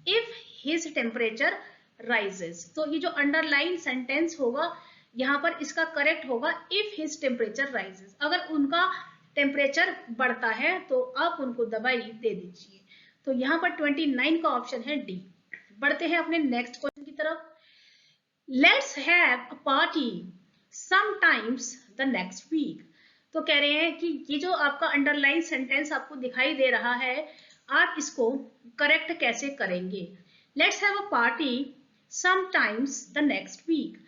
इफ हिज टेम्परेचर राइजेस। तो ये जो अंडरलाइन सेंटेंस होगा यहाँ पर इसका करेक्ट होगा इफ हिज टेम्परेचर राइजेस, अगर उनका टेम्परेचर बढ़ता है तो आप उनको दवाई दे दीजिए। तो यहाँ पर 29 का ऑप्शन है डी। बढ़ते हैं अपने नेक्स्ट क्वेश्चन की तरफ। Let's have a party sometimes the next week. तो कह रहे हैं कि ये जो आपका अंडरलाइन सेंटेंस आपको दिखाई दे रहा है, आप इसको करेक्ट कैसे करेंगे? Let's have a party sometimes the next week.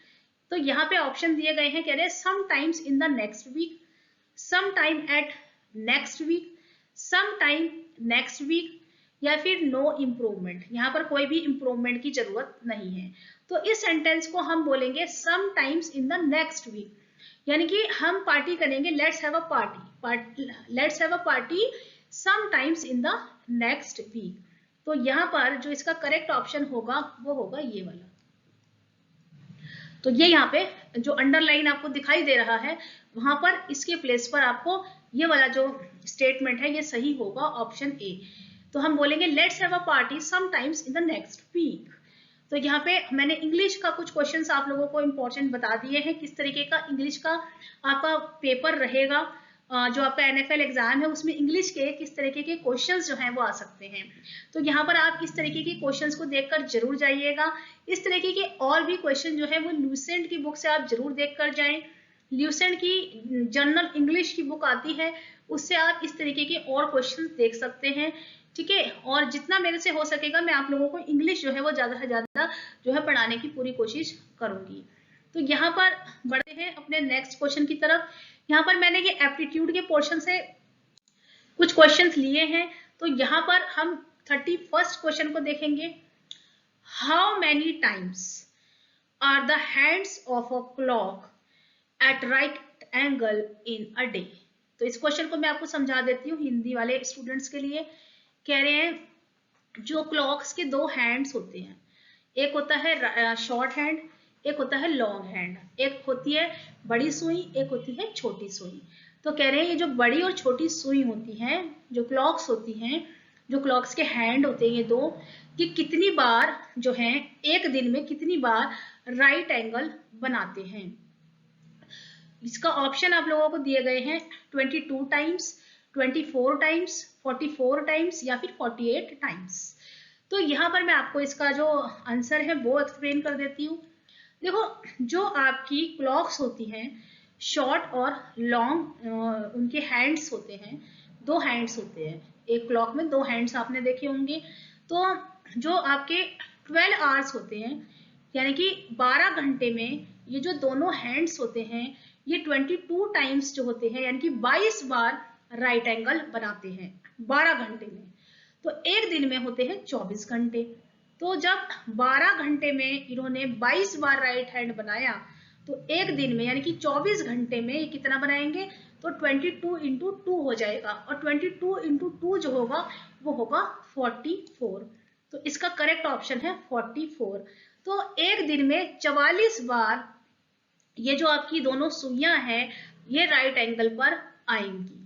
तो यहाँ पे ऑप्शन दिए गए हैं, कह रहे हैं sometimes in the next week, sometime at next week, sometime next week, या फिर नो इम्प्रूवमेंट। यहाँ पर कोई भी इम्प्रूवमेंट की जरूरत नहीं है। तो इस सेंटेंस को हम बोलेंगे sometimes in the next week, यानी कि हम पार्टी करेंगे, let's have a party sometimes in the next week. तो यहाँ पर जो इसका करेक्ट ऑप्शन होगा वो होगा ये वाला। तो ये यहाँ पे जो अंडरलाइन आपको दिखाई दे रहा है वहां पर इसके प्लेस पर आपको ये वाला जो स्टेटमेंट है ये सही होगा, ऑप्शन ए। तो हम बोलेंगे let's have a party sometimes in the next week. तो यहाँ पे मैंने इंग्लिश का कुछ क्वेश्चंस आप लोगों को इंपॉर्टेंट बता दिए हैं, किस तरीके का इंग्लिश का आपका पेपर रहेगा। जो आपका NFL एग्जाम है उसमें इंग्लिश के किस तरीके के क्वेश्चंस जो हैं वो आ सकते हैं। तो यहाँ पर आप इस तरीके के क्वेश्चंस को देखकर जरूर जाइएगा। इस तरीके के और भी क्वेश्चन जो है वो ल्यूसेंट की बुक से आप जरूर देखकर जाएं। ल्यूसेंट की जनरल इंग्लिश की बुक आती है, उससे आप इस तरीके के और क्वेश्चन देख सकते हैं। ठीक है, और जितना मेरे से हो सकेगा मैं आप लोगों को इंग्लिश जो है वो ज्यादा से ज्यादा जो है पढ़ाने की पूरी कोशिश करूंगी। तो यहाँ पर बढ़ते हैं अपने नेक्स्ट क्वेश्चन की तरफ। यहाँ पर मैंने ये एप्टीट्यूड के पोर्शन से कुछ क्वेश्चंस लिए हैं। तो यहाँ पर हम 31st क्वेश्चन को देखेंगे। How many times are the hands of a clock at right angle in a day. तो इस क्वेश्चन को मैं आपको समझा देती हूँ हिंदी वाले स्टूडेंट्स के लिए। कह रहे हैं जो क्लॉक्स के दो हैंड्स होते हैं, एक होता है शॉर्ट हैंड, एक होता है लॉन्ग हैंड, एक होती है बड़ी सुई, एक होती है छोटी सुई। तो कह रहे हैं ये जो बड़ी और छोटी सुई होती हैं, जो क्लॉक्स होती हैं, जो क्लॉक्स के हैंड होते हैं ये दो, कि कितनी बार जो है एक दिन में कितनी बार राइट एंगल बनाते हैं। इसका ऑप्शन आप लोगों को दिए गए हैं 22 टाइम्स, 24 टाइम्स, 44 टाइम्स या फिर 48 टाइम्स। तो यहाँ पर मैं आपको इसका जो आंसर है वो एक्सप्लेन कर देती हूँ। देखो, जो आपकी क्लॉक्स होती हैं शॉर्ट और लॉन्ग, उनके हैंड्स होते हैं, दो हैंड्स होते हैं, एक क्लॉक में दो हैंड्स आपने देखे होंगे। तो जो आपके 12 आवर्स होते हैं, यानी कि 12 घंटे में ये जो दोनों हैंड्स होते हैं ये 22 टाइम्स जो होते हैं, यानी कि 22 बार राइट एंगल बनाते हैं 12 घंटे में। तो एक दिन में होते हैं 24 घंटे। तो जब 12 घंटे में इन्होंने 22 बार राइट हैंड बनाया, तो एक दिन में यानी कि 24 घंटे में ये कितना बनाएंगे, तो 22 इंटू 2 हो जाएगा, और 22 इंटू 2 जो होगा वो होगा 44। तो इसका करेक्ट ऑप्शन है 44। तो एक दिन में 44 बार ये जो आपकी दोनों सुइयां हैं ये राइट एंगल पर आएंगी।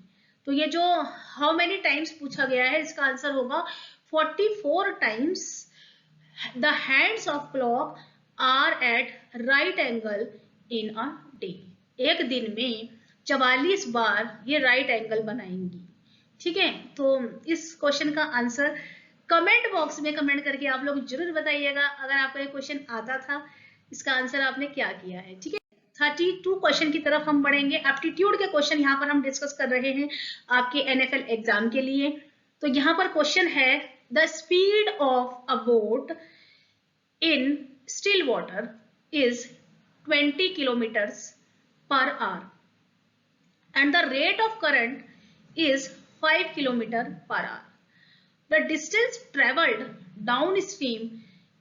तो ये जो हाउ मेनी टाइम्स पूछा गया है, इसका आंसर होगा 44 times the hands of clock are at right angle in a day. एक दिन में 44 बार ये राइट एंगल बनाएंगी। ठीक है, तो इस क्वेश्चन का आंसर कमेंट बॉक्स में कमेंट करके आप लोग जरूर बताइएगा अगर आपको ये क्वेश्चन आता था, इसका आंसर आपने क्या किया है। ठीक है, 32 क्वेश्चन की तरफ हम बढ़ेंगे। एप्टीट्यूड के क्वेश्चन यहाँ पर हम डिस्कस कर रहे हैं आपके NFL एग्जाम के लिए। तो यहाँ पर क्वेश्चन है the speed of a boat in still water is 20 kilometres per hour and the rate of current is 5 kilometre per our. The distance traveled downstream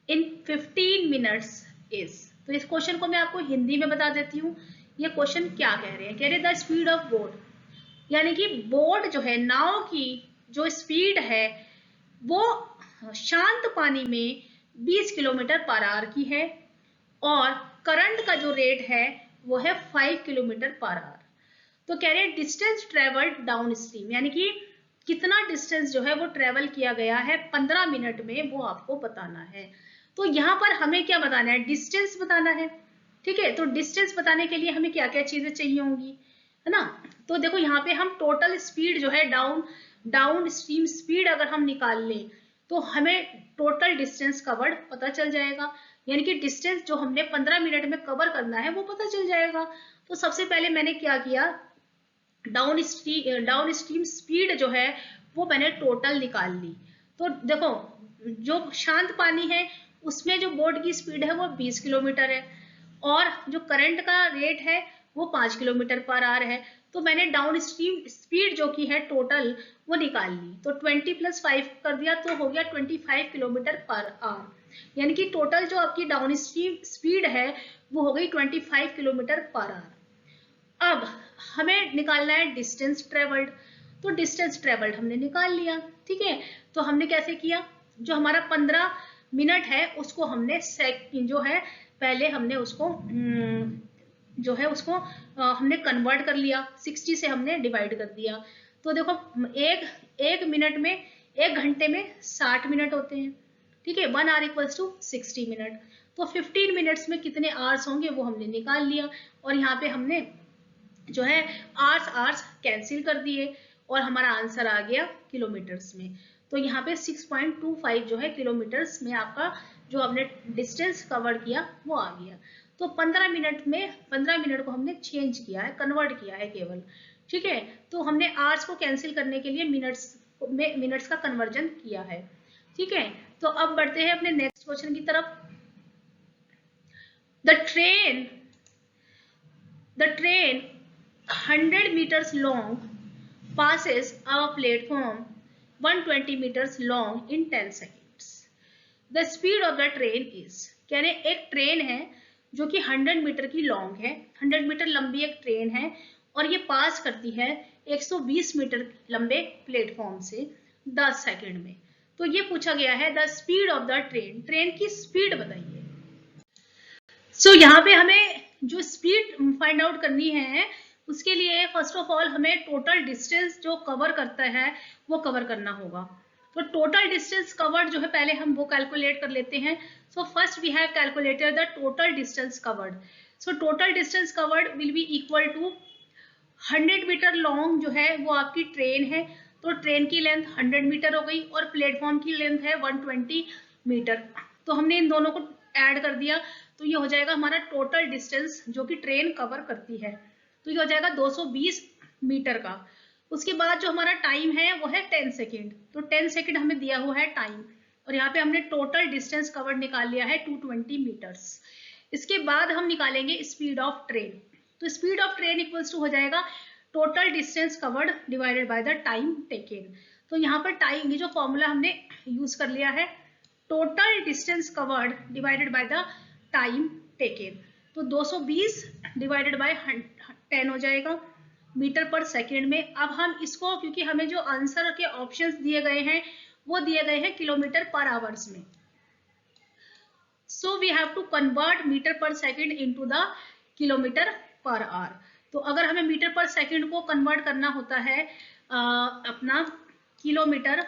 in 15 minutes is। तो इस question को मैं आपको हिंदी में बता देती हूँ। ये क्वेश्चन क्या कह रहे हैं, कह रहे द स्पीड ऑफ बोट, यानी कि बोट जो है, नाव की जो स्पीड है वो शांत पानी में 20 किलोमीटर पर आवर की है, और करंट का जो रेट है वो है 5 किलोमीटर पर आवर। तो कह रहे हैं डिस्टेंस ट्रेवल्ड डाउन स्ट्रीम, यानी कि कितना डिस्टेंस जो है वो ट्रेवल किया गया है 15 मिनट में, वो आपको बताना है। तो यहाँ पर हमें क्या बताना है, डिस्टेंस बताना है। ठीक है, तो डिस्टेंस बताने के लिए हमें क्या क्या चीजें चाहिए होंगी, है ना। तो देखो यहाँ पे हम टोटल स्पीड जो है डाउन स्ट्रीम स्पीड अगर हम निकाल लें तो हमें टोटल डिस्टेंस कवर्ड पता चल जाएगा, यानी कि डिस्टेंस जो हमने 15 मिनट में कवर करना है वो पता चल जाएगा। तो सबसे पहले मैंने क्या किया, डाउन स्ट्रीम स्पीड जो है वो मैंने टोटल निकाल ली। तो देखो जो शांत पानी है उसमें जो बोट की स्पीड है वो 20 किलोमीटर है, और जो करंट का रेट है वो 5 किलोमीटर पर आवर है। तो मैंने डाउन स्ट्रीम स्पीड जो की है टोटल वो निकाल ली। तो 20 + 5 कर दिया तो हो गया 25 किलोमीटर पर आवर, यानी कि टोटल जो आपकी डाउन स्ट्रीम स्पीड है वो हो गई 25 किलोमीटर पर आवर। अब हमें निकालना है डिस्टेंस ट्रेवल्ड। तो डिस्टेंस ट्रेवल्ड हमने निकाल लिया। ठीक है, तो हमने कैसे किया, जो हमारा 15 मिनट है उसको हमने जो है पहले हमने उसको जो है उसको हमने कन्वर्ट कर लिया, 60 से हमने डिवाइड कर दिया। तो देखो एक मिनट में, एक घंटे में 60 मिनट होते हैं। ठीक है, 1 आवर = 60 मिनट। तो 15 मिनट्स में कितने आवर्स होंगे वो हमने निकाल लिया, और यहाँ पे हमने जो है आवर्स कैंसिल कर दिए और हमारा आंसर आ गया किलोमीटर्स में। तो यहाँ पे 6.25 जो है किलोमीटर्स में आपका जो हमने डिस्टेंस कवर किया वो आ गया। तो 15 मिनट में 15 मिनट को हमने चेंज किया है, कन्वर्ट किया है केवल। ठीक है, तो हमने आवर्स को कैंसिल करने के लिए मिनट्स का कन्वर्जन किया है। ठीक है, तो अब बढ़ते हैं अपने नेक्स्ट क्वेश्चन की तरफ। The train 100 meters long passes our platform 120 meters long in 10 seconds. The speed of the train is, कह रहे एक ट्रेन है जो कि 100 मीटर की लॉन्ग है, 100 मीटर लंबी एक ट्रेन है और ये पास करती है 120 मीटर लंबे प्लेटफॉर्म से 10 सेकंड में। तो ये पूछा गया है the speed of the train, train की स्पीड बताइए। सो यहाँ पे हमें जो स्पीड फाइंड आउट करनी है उसके लिए फर्स्ट ऑफ ऑल हमें टोटल डिस्टेंस जो कवर करता है वो कवर करना होगा। तो टोटल डिस्टेंस कवर्ड जो है पहले हम वो कैलकुलेट कर लेते हैं। So first we have calculated the total distance covered. So total distance covered will be equal to 100 metre long जो है वो आपकी ट्रेन है, तो ट्रेन की लेंथ 100 मीटर हो गई और प्लेटफॉर्म की लेंथ है 120 मीटर। तो हमने इन दोनों को ऐड कर दिया तो ये हो जाएगा हमारा टोटल डिस्टेंस जो कि ट्रेन कवर करती है, तो ये हो जाएगा 220 मीटर का। उसके बाद जो हमारा टाइम है वो है 10 सेकेंड, तो 10 सेकेंड हमें दिया हुआ है टाइम और यहाँ पे हमने टोटल डिस्टेंस कवर निकाल लिया है 220 मीटर्स। इसके बाद हम निकालेंगे स्पीड ऑफ ट्रेन। तो speed of train equals to हो जाएगा total distance covered divided by the time taken. तो यहाँ पर टाइम, ये जो फॉर्मूला हमने यूज कर लिया है, total distance covered divided by the time taken. तो 220 डिवाइडेड बाय 10 हो जाएगा मीटर पर सेकेंड में। अब हम इसको, क्योंकि हमें जो आंसर के ऑप्शंस दिए गए हैं वो दिए गए हैं किलोमीटर पर आवर्स में, so we have to convert metre per second into the kilometre per hour. तो अगर हमें मीटर पर सेकंड को कन्वर्ट करना होता है अपना किलोमीटर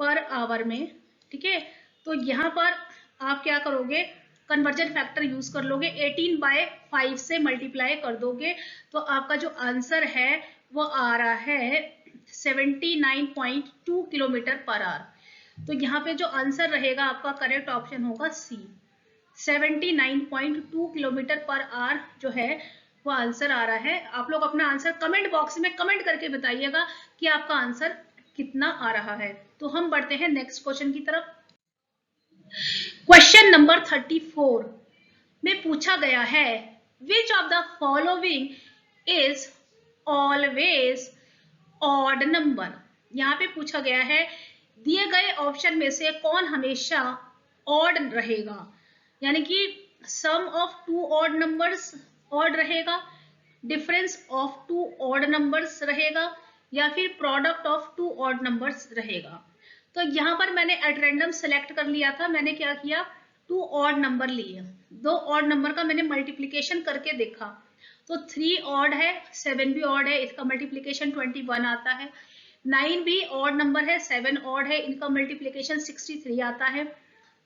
पर आवर में, ठीक है, तो यहाँ पर आप क्या करोगे, कन्वर्जन फैक्टर यूज कर लोगे, 18/5 से मल्टीप्लाई कर दोगे तो आपका जो आंसर है वो आ रहा है 79.2 किलोमीटर पर आवर। तो यहाँ पे जो आंसर रहेगा आपका करेक्ट ऑप्शन होगा सी, 79.2 किलोमीटर पर आवर जो है वो आंसर आ रहा है। आप लोग अपना आंसर कमेंट बॉक्स में कमेंट करके बताइएगा कि आपका आंसर कितना आ रहा है। तो हम बढ़ते हैं नेक्स्ट क्वेश्चन की तरफ। क्वेश्चन नंबर 34 में पूछा गया है विच of the following is always odd number. यहाँ पे पूछा गया है दिए गए ऑप्शन में से कौन हमेशा ऑड रहेगा, यानी कि sum of two odd numbers odd रहेगा, difference of two odd numbers रहेगा, या फिर product of two odd numbers रहेगा। तो यहाँ पर मैंने एट रैंडम सेलेक्ट कर लिया था। मैंने क्या किया, टू ऑड नंबर लिए, दो ऑड नंबर का मैंने मल्टीप्लीकेशन करके देखा तो 3 ऑड है, 7 भी ऑड है, इसका मल्टीप्लीकेशन 21 आता है। 9 भी ऑड नंबर है, 7 ऑड है, इनका मल्टीप्लीकेशन 63 आता है।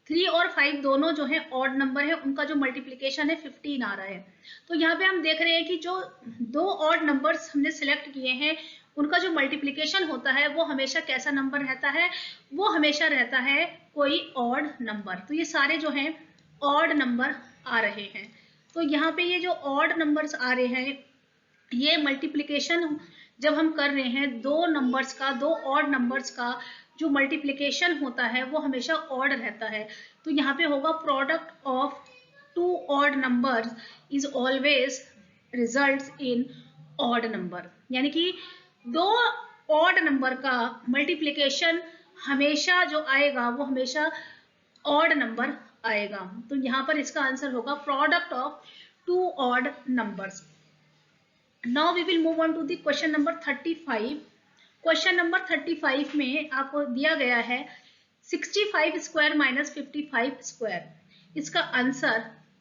3 और 5 दोनों जो है ऑड नंबर है, उनका जो मल्टीप्लीकेशन है 15 आ रहा है। तो यहाँ पे हम देख रहे हैं कि जो दो ऑड नंबर्स हमने सिलेक्ट किए हैं उनका जो मल्टीप्लीकेशन होता है वो हमेशा कैसा नंबर रहता है, वो हमेशा रहता है कोई ऑड नंबर। तो ये सारे जो हैं ऑड नंबर आ रहे हैं। तो यहाँ पे ये जो ऑड नंबर्स आ रहे हैं ये मल्टीप्लीकेशन जब हम कर रहे हैं दो नंबर्स का, दो ऑड नंबर्स का जो मल्टीप्लीकेशन होता है वो हमेशा ऑड रहता है। तो यहाँ पे होगा product of two odd numbers is always results in odd number, यानी कि दो ऑड नंबर का मल्टीप्लीकेशन हमेशा जो आएगा वो हमेशा ऑड नंबर आएगा। तो यहाँ पर इसका आंसर होगा product of two odd numbers. Now we will move on to the question number 35। Question number 35 में आपको दिया गया है 65 स्क्वायर माइनस 55 स्क्वायर। इसका आंसर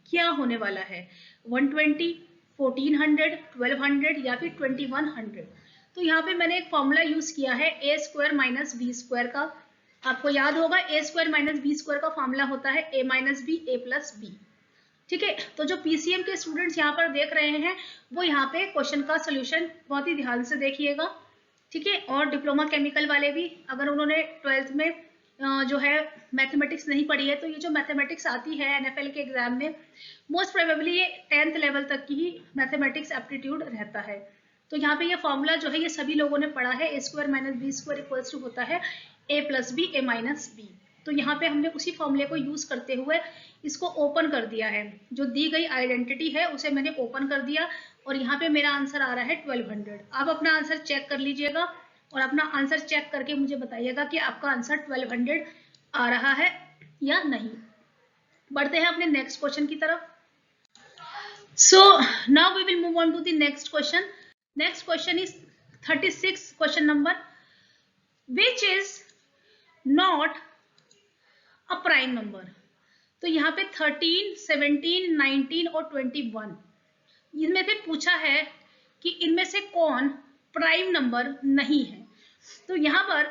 क्या होने वाला है, 120, 1400, 1200 या फिर 2100। तो यहाँ पे मैंने एक फॉर्मूला यूज किया है A square minus B square का। आपको याद होगा ए स्क्वायर माइनस बी स्क्वायर का फॉर्मूला होता है ए माइनस बी ए प्लस बी, ठीक है। तो जो पीसीएम के स्टूडेंट्स यहाँ पर देख रहे हैं वो यहाँ पे क्वेश्चन का सोल्यूशन बहुत ही ध्यान से देखिएगा, ठीक है। और डिप्लोमा केमिकल वाले भी, अगर उन्होंने 12th में जो है मैथमेटिक्स नहीं पढ़ी है तो ये जो मैथमेटिक्स आती है एनएफएल के एग्जाम में मोस्ट प्रोबेबली ये 10th लेवल तक की ही मैथमेटिक्स एप्टीट्यूड रहता है। तो यहाँ पे ये फॉर्मूला जो है ये सभी लोगों ने पढ़ा है, A square minus B square equals to होता है A plus B A minus B. तो यहाँ पे हमने उसी फॉर्मूले को यूज करते हुए इसको ओपन कर दिया है, जो दी गई आइडेंटिटी है उसे मैंने ओपन कर दिया और यहाँ पे मेरा आंसर आ रहा है 1200। आप अपना आंसर चेक कर लीजिएगा और अपना आंसर चेक करके मुझे बताइएगा कि आपका आंसर 1200 आ रहा है या नहीं। बढ़ते हैं अपने नेक्स्ट क्वेश्चन की तरफ। So now we will move on to the next question. Next question is 36 question number, which is not a prime number. तो यहाँ पे 13, 17, 19 और 21 इनमें से पूछा है कि इनमें से कौन प्राइम नंबर नहीं है। तो यहाँ पर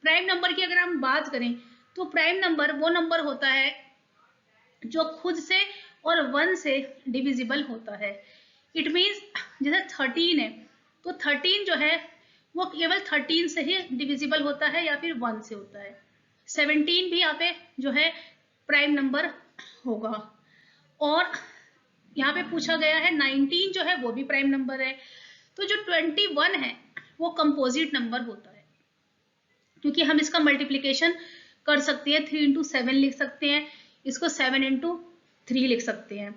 प्राइम नंबर की अगर हम बात करें तो प्राइम नंबर वो नंबर होता है जो खुद से और 1 से डिविजिबल होता है। इट मीन्स जैसे 13 है तो 13 जो है वो केवल 13 से ही डिविजिबल होता है या फिर 1 से होता है। 17 भी यहाँ पे जो है प्राइम नंबर होगा। और यहाँ पे पूछा गया है 19 जो है वो भी प्राइम नंबर है। तो जो 21 है वो कंपोजिट नंबर होता है, क्योंकि हम इसका मल्टीप्लिकेशन कर सकते हैं, 3 इंटू 7 लिख सकते हैं, इसको 7 इंटू 3 लिख सकते हैं।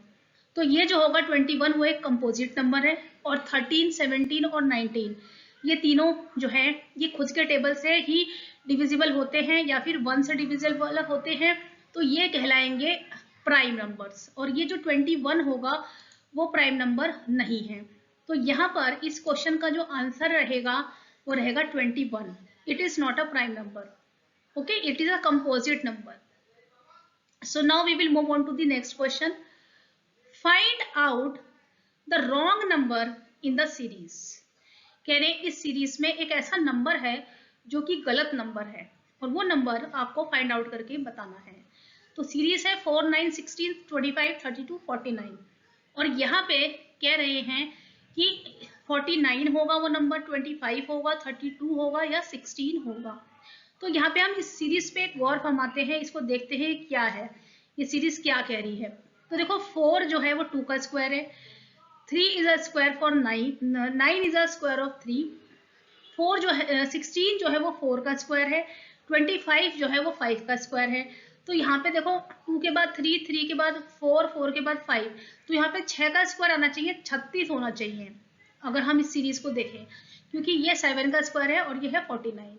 तो ये जो होगा 21 वो एक कंपोजिट नंबर है। और 13, 17 और 19 ये तीनों जो है ये खुद के टेबल से ही डिविजिबल होते हैं या फिर 1 से डिविजिबल होते हैं, तो ये कहलाएंगे प्राइम नंबर्स। और ये जो 21 होगा वो प्राइम नंबर नहीं है। तो यहाँ पर इस क्वेश्चन का जो आंसर रहेगा वो रहेगा 21। It is not a prime number, okay, it is a composite number. So now we will move on to the next question. Find out the wrong number in the series. कह रहे इस series में एक ऐसा number है जो कि गलत नंबर है और वो नंबर आपको फाइंड आउट करके बताना है। तो सीरीज है 4, 9, 16, 25, 32, 49 और यहाँ पे कह रहे हैं कि 49 होगा वो नंबर, 25 होगा, 32 होगा या 16 होगा। तो यहाँ पे हम इस सीरीज पे एक गौर फरमाते हैं, इसको देखते हैं क्या है ये सीरीज क्या कह रही है। तो देखो 4 जो है वो 2 का स्क्वायर है, 3 is a square for 9, 9 is a square of 3, 4 जो है 16 जो है वो 4 का स्क्वायर है, 25 जो है वो 5 का स्क्वायर है। तो यहाँ पे देखो 2 के बाद 3, 3 के बाद 4, 4 के बाद 5, तो यहाँ पे 6 का स्क्वायर आना चाहिए, 36 होना चाहिए अगर हम इस सीरीज को देखें, क्योंकि ये 7 का स्क्वायर है और ये है 49।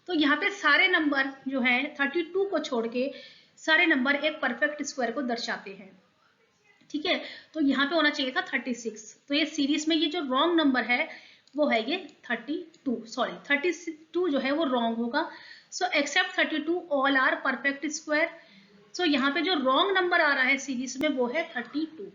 तो यहाँ पे सारे नंबर जो है 32 को छोड़ के सारे नंबर एक परफेक्ट स्क्वायर को दर्शाते हैं, ठीक है। तो यहाँ पे होना चाहिए था 36। तो ये सीरीज में ये जो रॉन्ग नंबर है वो है ये 32 जो है वो रॉन्ग होगा। So except 32 all are perfect square. So यहाँ पे जो रॉन्ग नंबर आ रहा है सीरीज में वो है 32।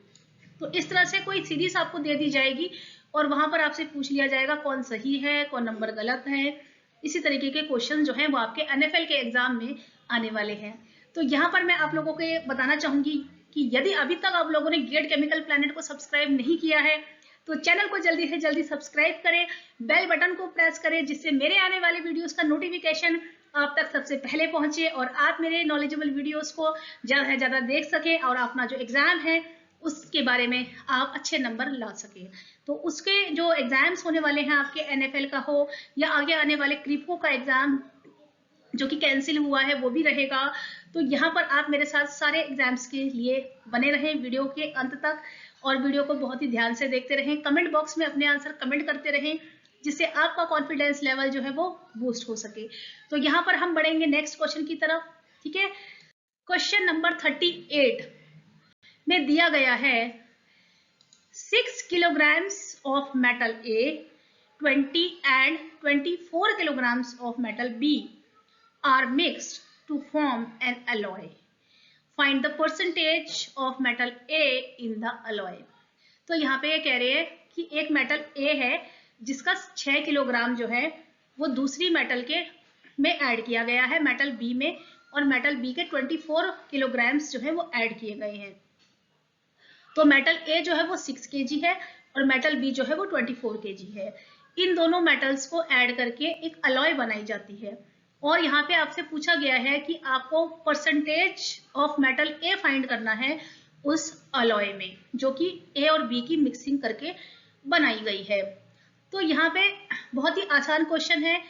तो इस तरह से कोई सीरीज आपको दे दी जाएगी और वहां पर आपसे पूछ लिया जाएगा कौन सही है कौन नंबर गलत है। इसी तरीके के क्वेश्चन जो है वो आपके NFL के एग्जाम में आने वाले हैं। तो यहाँ पर मैं आप लोगों को बताना चाहूंगी कि यदि अभी तक आप लोगों ने गेट केमिकल प्लैनेट को सब्सक्राइब नहीं किया है तो चैनल को जल्दी से जल्दी सब्सक्राइब करें, बेल बटन को प्रेस करें, जिससे मेरे आने वाले वीडियोस का नोटिफिकेशन आप तक सबसे पहले पहुंचे और आप मेरे नॉलेजेबल वीडियोस को ज्यादा से ज्यादा देख सकें और अपना जो एग्जाम है उसके बारे में आप अच्छे नंबर ला सके। तो उसके जो एग्जाम्स होने वाले हैं आपके NFL का हो या आगे आने वाले क्रिप्को का एग्जाम जो कि कैंसिल हुआ है वो भी रहेगा। तो यहाँ पर आप मेरे साथ सारे एग्जाम्स के लिए बने रहें वीडियो के अंत तक और वीडियो को बहुत ही ध्यान से देखते रहें। कमेंट बॉक्स में अपने आंसर कमेंट करते रहें जिससे आपका कॉन्फिडेंस लेवल जो है वो बूस्ट हो सके। तो यहाँ पर हम बढ़ेंगे नेक्स्ट क्वेश्चन की तरफ, ठीक है। क्वेश्चन नंबर 38 में दिया गया है 6 kilograms of metal A, 20 and 24 kilograms of metal B are mixed to form an alloy. Find the percentage of metal A in the alloy. तो यहाँ पे ये कह रहे हैं कि एक मेटल A है जिसका 6 किलोग्राम जो है वो दूसरी मेटल के में ऐड किया गया है मेटल B में, और मेटल B के 24 किलोग्राम्स जो है वो ऐड किए गए हैं। तो मेटल A जो है वो 6 kg है और मेटल B जो है वो 24 kg है। इन दोनों मेटल्स को ऐड करके एक अलॉय बनाई जाती है और यहाँ पे आपसे पूछा गया है कि आपको percentage of metal A find करना है उस अलॉय में जो कि A और B की मिक्सिंग करके बनाई गई है। तो यहाँ पे बहुत ही आसान क्वेश्चन है।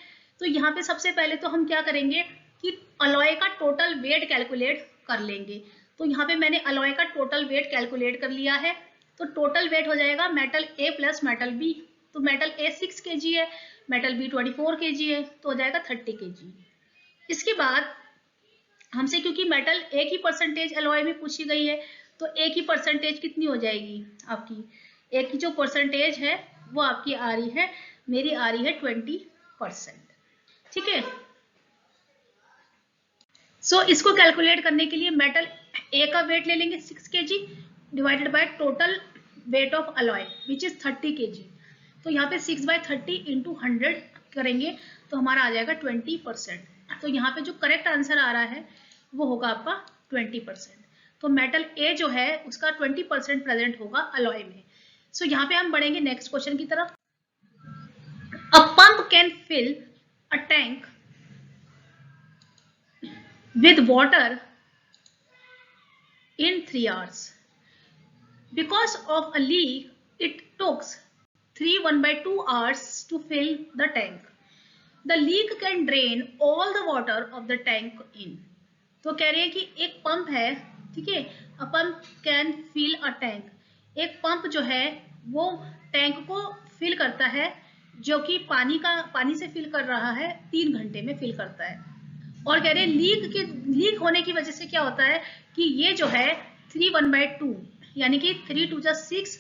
तो यहाँ पे सबसे पहले तो हम क्या करेंगे कि अलॉय का टोटल वेट कैलकुलेट कर लेंगे। तो यहाँ पे मैंने अलॉय का टोटल वेट कैलकुलेट कर लिया है। तो टोटल वेट हो जाएगा metal A plus metal B। तो मेटल A 6 kg है, मेटल B 24 kg है, तो हो जाएगा 30 kg। इसके बाद हमसे क्योंकि मेटल A की परसेंटेज अलॉय में पूछी गई है तो ए की परसेंटेज कितनी हो जाएगी आपकी, ए की जो परसेंटेज है वो आपकी आ रही है, मेरी आ रही है 20%। ठीक है, सो इसको कैलकुलेट करने के लिए मेटल ए का वेट ले लेंगे 6 kg divided by total weight of alloy which is 30 kg। तो यहाँ पे 6/30 इंटू 100 करेंगे तो हमारा आ जाएगा 20%। तो यहाँ पे जो करेक्ट आंसर आ रहा है वो होगा आपका 20%। तो मेटल ए जो है उसका 20% प्रेजेंट होगा अलॉय में। सो यहाँ पे हम बढ़ेंगे नेक्स्ट क्वेश्चन की तरफ। A pump can fill a tank with water in 3 hours. Because of a leak, it took 1/2 hours to fill the tank. The leak can drain all the water of the tank in. तो कह रहे हैं कि एक pump है, ठीक है, a pump can fill a tank, एक पंप जो है वो टैंक को फिल करता है, जो कि पानी से फिल कर रहा है 3 घंटे में फिल करता है। और कह रहे हैं लीक होने की वजह से क्या होता है कि ये जो है 3/1/2 यानी कि 3 2 6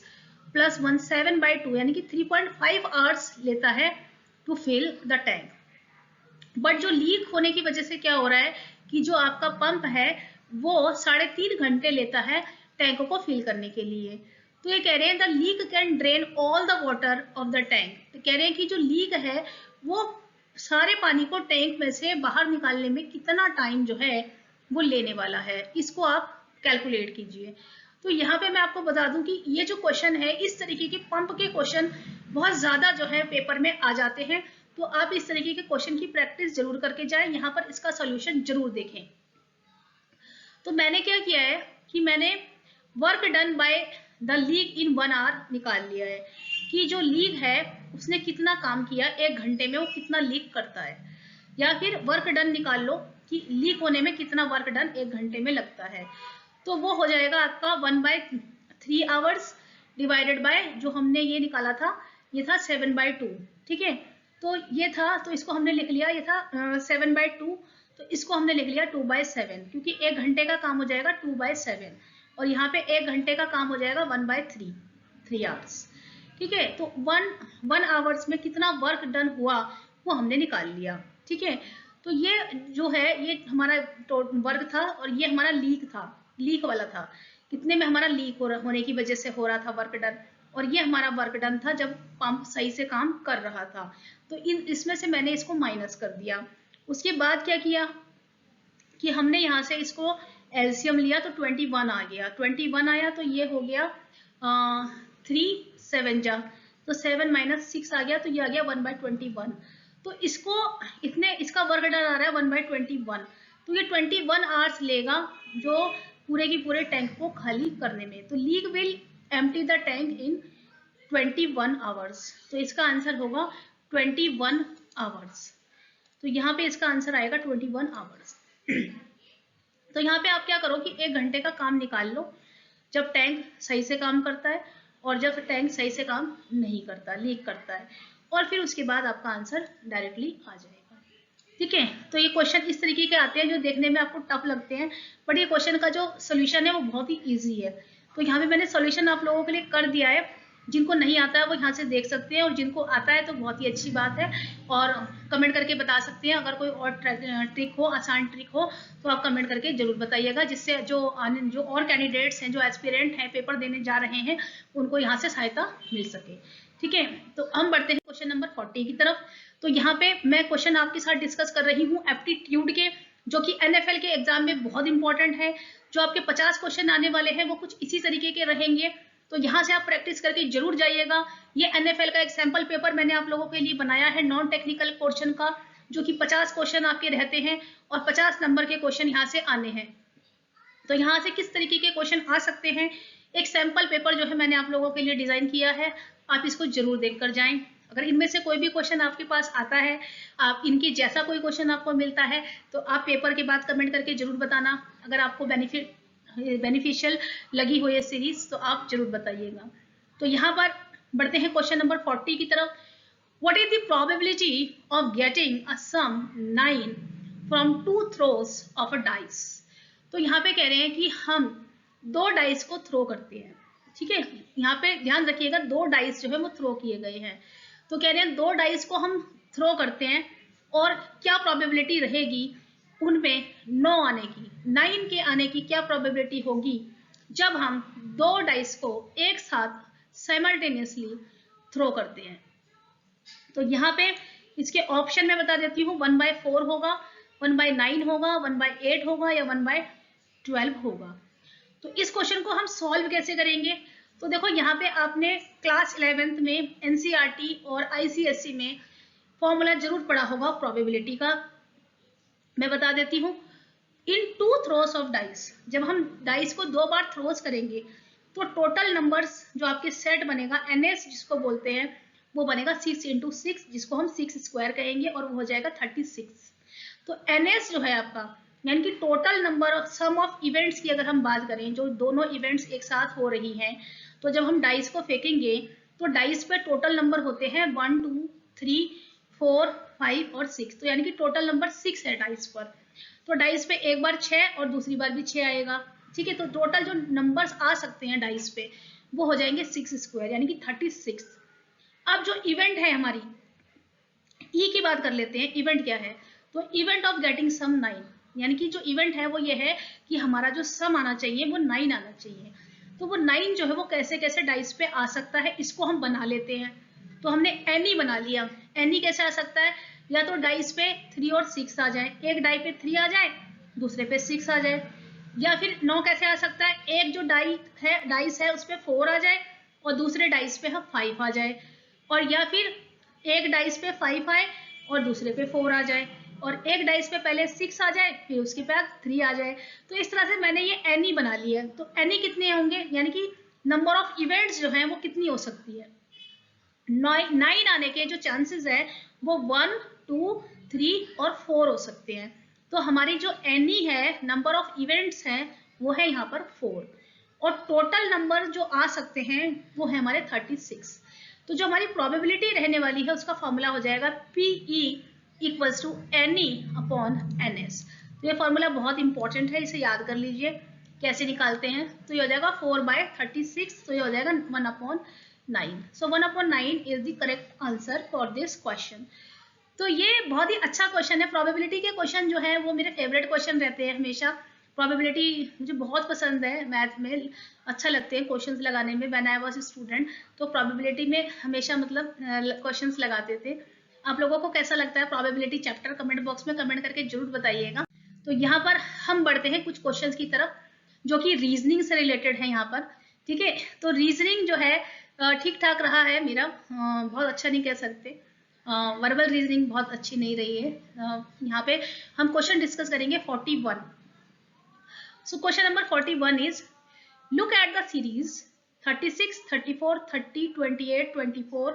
प्लस 1 7/2 यानी कि 3.5 आवर्स लेता है to fill the tank. But जो लीक होने की वजह से क्या हो रहा है कि जो आपका पंप है वो 3.5 घंटे लेता है टैंक को फिल करने के लिए। तो ये कह रहे हैं the leak can drain all the water of the tank. तो कह रहे हैं कि जो लीक है वो सारे पानी को टैंक में से बाहर निकालने में कितना टाइम जो है वो लेने वाला है, इसको आप कैलकुलेट कीजिए। तो यहाँ पे मैं आपको बता दूं कि ये जो क्वेश्चन है, इस तरीके के पंप के क्वेश्चन बहुत ज्यादा जो है पेपर में आ जाते हैं। तो आप इस तरीके के क्वेश्चन की प्रैक्टिस जरूर करके जाएं, यहाँ पर इसका सोल्यूशन जरूर देखें। तो मैंने क्या किया है कि मैंने work done by the leak in 1 hour निकाल लिया है कि जो लीक है उसने कितना काम किया, 1 घंटे में वो कितना लीक करता है। या फिर वर्क डन निकाल लो कि लीक होने में कितना वर्क डन 1 घंटे में लगता है। तो वो हो जाएगा आपका 1/3 आवर्स डिवाइडेड बाय जो हमने ये निकाला था, ये था 7/2। ठीक है, तो ये था, तो इसको हमने लिख लिया, ये था 7/2, तो इसको हमने लिख लिया 2/7 क्योंकि 1 घंटे का काम हो जाएगा 2/7 और यहाँ पे 1 घंटे का काम हो जाएगा 1/3 3 आवर्स। ठीक है, तो 1 आवर्स में कितना वर्क डन हुआ वो हमने निकाल लिया। ठीक है, तो ये जो है ये हमारा वर्क था और ये हमारा लीक वाला था, कितने में हमारा लीक होने की वजह से हो रहा था वर्क डन, और ये हमारा वर्क डन था जब पंप सही से काम कर रहा था। तो इसमें से मैंने इसको माइनस कर दिया। उसके बाद क्या किया कि हमने यहाँ से इसको एलसीएम लिया तो 21 आ गया, 21 आया तो ये हो गया 3 7 जा, तो 7 - 6 आ गया, तो ये आ गया 1/21। तो इसको इसका वर्क डन आ रहा है 1/21, तो ये 21 आवर्स लेगा जो पूरे की पूरे टैंक को खाली करने में। तो leak will empty the tank in 21 hours. तो इसका आंसर होगा 21 आवर्स। तो यहाँ पे इसका आंसर आएगा 21 आवर्स। तो यहाँ पे आप क्या करो कि 1 घंटे का काम निकाल लो जब टैंक सही से काम करता है और जब टैंक सही से काम नहीं करता, लीक करता है, और फिर उसके बाद आपका आंसर डायरेक्टली आ जाएगा। ठीक है, तो ये क्वेश्चन इस तरीके के आते हैं जो देखने में आपको टफ लगते हैं, बट ये क्वेश्चन का जो सोल्यूशन है वो बहुत ही ईजी है। तो यहाँ पे मैंने सोल्यूशन आप लोगों के लिए कर दिया है, जिनको नहीं आता है वो यहाँ से देख सकते हैं, और जिनको आता है तो बहुत ही अच्छी बात है, और कमेंट करके बता सकते हैं। अगर कोई और ट्रिक हो, आसान ट्रिक हो, तो आप कमेंट करके जरूर बताइएगा, जिससे जो और कैंडिडेट्स हैं, जो एस्पिरेंट हैं, पेपर देने जा रहे हैं, उनको यहाँ से सहायता मिल सके। ठीक है, तो हम बढ़ते हैं क्वेश्चन नंबर 40 की तरफ। तो यहाँ पे मैं क्वेश्चन आपके साथ डिस्कस कर रही हूँ एप्टीट्यूड के, जो कि NFL के एग्जाम में बहुत इंपॉर्टेंट है। जो आपके 50 क्वेश्चन आने वाले हैं वो कुछ इसी तरीके के रहेंगे, तो यहाँ से आप प्रैक्टिस करके जरूर जाइएगा। ये NFL का एक सैंपल पेपर मैंने आप लोगों के लिए बनाया है नॉन टेक्निकल पोर्शन का, जो कि 50 क्वेश्चन आपके रहते हैं और 50 नंबर के क्वेश्चन यहाँ से आने हैं। तो यहाँ से किस तरीके के क्वेश्चन आ सकते हैं, एक सैंपल पेपर जो है मैंने आप लोगों के लिए डिजाइन किया है, आप इसको जरूर देखकर जाएं। अगर इनमें से कोई भी क्वेश्चन आपके पास आता है, आप इनकी जैसा कोई क्वेश्चन आपको मिलता है, तो आप पेपर के बाद कमेंट करके जरूर बताना। अगर आपको बेनिफिशियल लगी हो ये सीरीज तो आप जरूर बताइएगा। तो यहाँ पर बढ़ते हैं क्वेश्चन नंबर 40 की तरफ। What is the probability of getting a sum 9 from 2 throws of a dice? तो यहाँ पे कह रहे हैं कि हम 2 डाइस को थ्रो करते हैं। ठीक है, यहाँ पे ध्यान रखिएगा 2 डाइस जो है वो थ्रो किए गए हैं। तो कह रहे हैं 2 डाइस को हम थ्रो करते हैं और क्या प्रोबेबिलिटी रहेगी उनमें 9 आने की, 9 के आने की क्या प्रोबेबिलिटी होगी जब हम 2 डाइस को एक साथ साइमल्टेनियसली थ्रो करते हैं। तो यहाँ पे इसके ऑप्शन में बता देती हूँ, 1/4 होगा, 1/9 होगा, 1/8 होगा या 1/12 होगा। तो इस क्वेश्चन को हम सॉल्व कैसे करेंगे? तो देखो यहाँ पे आपने क्लास 11th में एनसीईआरटी और आईसीएसई में फॉर्मूला जरूर पढ़ा होगा प्रोबेबिलिटी का। मैं बता देती हूँ, इन 2 थ्रोस ऑफ डाइस, जब हम डाइस को 2 बार थ्रोस करेंगे तो टोटल नंबर्स जो आपके सेट बनेगा NS जिसको बोलते हैं वो बनेगा 6 × 6 जिसको हम 6 स्क्वायर कहेंगे और वो हो जाएगा 36। तो NS जो है आपका यानी कि total number of sum of events की अगर हम बात करें, जो दोनों इवेंट्स एक साथ हो रही हैं, तो जब हम डाइस को फेंकेंगे तो डाइस पे टोटल नंबर होते हैं 1 2 3 4 5 और 6। तो यानी कि टोटल नंबर 6 है डाइस पर। तो डाइस पे एक बार 6 और दूसरी बार भी 6 आएगा। ठीक है, तो टोटल जो नंबर्स आ सकते हैं डाइस पे वो हो जाएंगे 6 स्क्वायर यानी कि 36। अब जो इवेंट है हमारी ई की बात कर लेते हैं, इवेंट क्या है? तो इवेंट ऑफ गेटिंग सम 9 यानी कि जो इवेंट है वो ये है कि हमारा जो सम आना चाहिए वो 9 आना चाहिए। तो वो 9 जो है वो कैसे कैसे डाइस पे आ सकता है इसको हम बना लेते हैं। तो हमने एनी बना लिया। एनी कैसे आ सकता है? या तो डाइस पे 3 और 6 आ जाए, एक डाई पे 3 आ जाए, दूसरे पे 6 आ जाए। या फिर 9 कैसे आ सकता है? एक जो डाइस है उस पे 4 आ जाए और दूसरे डाइस पे 5 आ जाए। और या फिर एक डाइस पे 5 आए और दूसरे पे 4 आ जाए, और एक डाइस पे पहले 6 आ जाए फिर उसके बाद 3 आ जाए। तो इस तरह से मैंने ये एनी बना लिया। तो एनी कितने होंगे यानी कि नंबर ऑफ इवेंट्स जो हैं वो कितनी हो सकती है? 9 आने के जो चांसेस है वो 1 2 3 और 4 हो सकते हैं। तो हमारी जो एनी है, नंबर ऑफ इवेंट्स हैं, वो है यहाँ पर 4 और टोटल नंबर जो आ सकते हैं वो है हमारे 36। तो जो हमारी प्रोबेबिलिटी रहने वाली है उसका फॉर्मूला हो जाएगा PE = NE/NS। तो ये फॉर्मूला बहुत इंपॉर्टेंट है, इसे याद कर लीजिए कैसे निकालते हैं। तो ये हो जाएगा 4/36, तो ये हो जाएगा 1/9। सो 1/9 is the correct answer for this question. तो ये बहुत ही अच्छा क्वेश्चन है। प्रोबेबिलिटी के क्वेश्चन जो है वो मेरे फेवरेट क्वेश्चन रहते हैं हमेशा। प्रोबेबिलिटी मुझे बहुत पसंद है, मैथ में अच्छा लगते हैं क्वेश्चंस लगाने में। व्हेन आई वाज स्टूडेंट तो प्रोबेबिलिटी में हमेशा मतलब क्वेश्चंस लगाते थे। आप लोगों को कैसा लगता है प्रोबेबिलिटी चैप्टर? कमेंट बॉक्स में कमेंट करके जरूर बताइएगा। तो यहाँ पर हम बढ़ते हैं कुछ क्वेश्चंस की तरफ जो कि रीजनिंग से रिलेटेड है यहाँ पर। ठीक है, तो रीजनिंग जो है ठीक ठाक रहा है मेरा, बहुत अच्छा नहीं कह सकते। वर्बल रीजनिंग बहुत अच्छी नहीं रही है। यहाँ पे हम क्वेश्चन डिस्कस करेंगे 41। So question number 41 is, look at the series 36 34 30 28 24।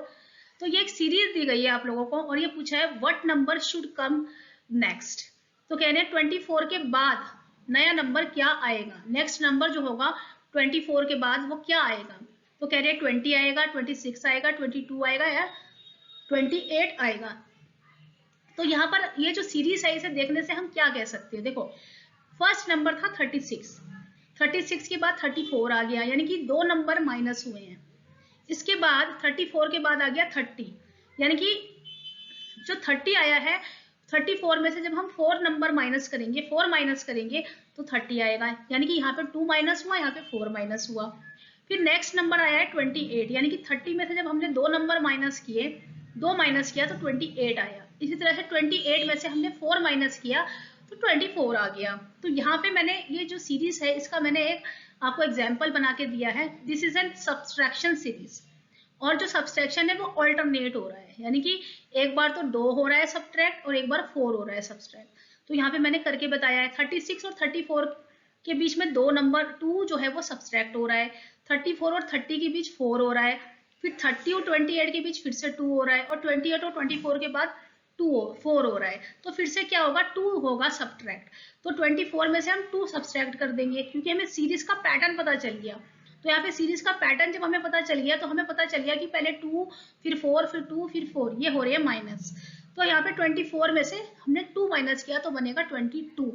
तो ये एक सीरीज दी गई है आप लोगों को और ये पूछा है what number should come next. तो कह रहे हैं 24 के बाद नया नंबर क्या आएगा, नेक्स्ट नंबर जो होगा 24 के बाद वो क्या आएगा। तो कह रहे हैं 20 आएगा, 26 आएगा, 22 आएगा या 28 आएगा। तो यहाँ पर ये जो सीरीज है इसे देखने से हम क्या कह सकते हैं? देखो, फर्स्ट नंबर था 36, 36 के बाद 34 आ गया यानी कि 2 नंबर माइनस हुए हैं। इसके बाद 34 के बाद आ गया 30 यानी कि जो 30 आया है 34 में से जब हम 4 नंबर माइनस करेंगे, 4 माइनस करेंगे तो 30 आएगा यानी कि यहाँ पे 2 माइनस हुआ, यहाँ पे 4 माइनस हुआ। फिर नेक्स्ट नंबर आया है 28 यानी कि 30 में से जब हमने 2 नंबर माइनस किए, 2 माइनस किया तो 28 आया। इसी तरह से 28 में से हमने 4 माइनस किया तो 24 आ गया। तो यहाँ पे मैंने ये जो सीरीज है इसका मैंने एक आपको एग्जाम्पल बना के दिया है। This is an subtraction series और जो सब्सट्रैक्शन है वो ऑल्टरनेट हो रहा है यानी कि एक बार तो 2 हो रहा है सब्सट्रैक्ट और एक बार 4 हो रहा है सब्सट्रैक्ट। तो यहाँ पे मैंने करके बताया है 36 और 34 के बीच में 2 नंबर 2 जो है वो सब्सट्रैक्ट हो रहा है, 34 और 30 के बीच 4 हो रहा है, फिर 30 और 28 के बीच फिर से 2 हो रहा है और 28 और 24 के बाद 4 हो रहा है। तो फिर से क्या होगा, 2 होगा सब्सट्रैक्ट। तो 24 में से हम 2 सब्सट्रैक्ट कर देंगे क्योंकि हमें सीरीज का पैटर्न पता चल गया। तो यहाँ पे सीरीज का पैटर्न जब हमें पता चल गया तो हमें पता चल गया कि पहले 2 फिर 4 फिर 2 फिर 4 ये हो रहे हैं माइनस। तो यहाँ पे 24 में से हमने 2 माइनस किया तो बनेगा 22।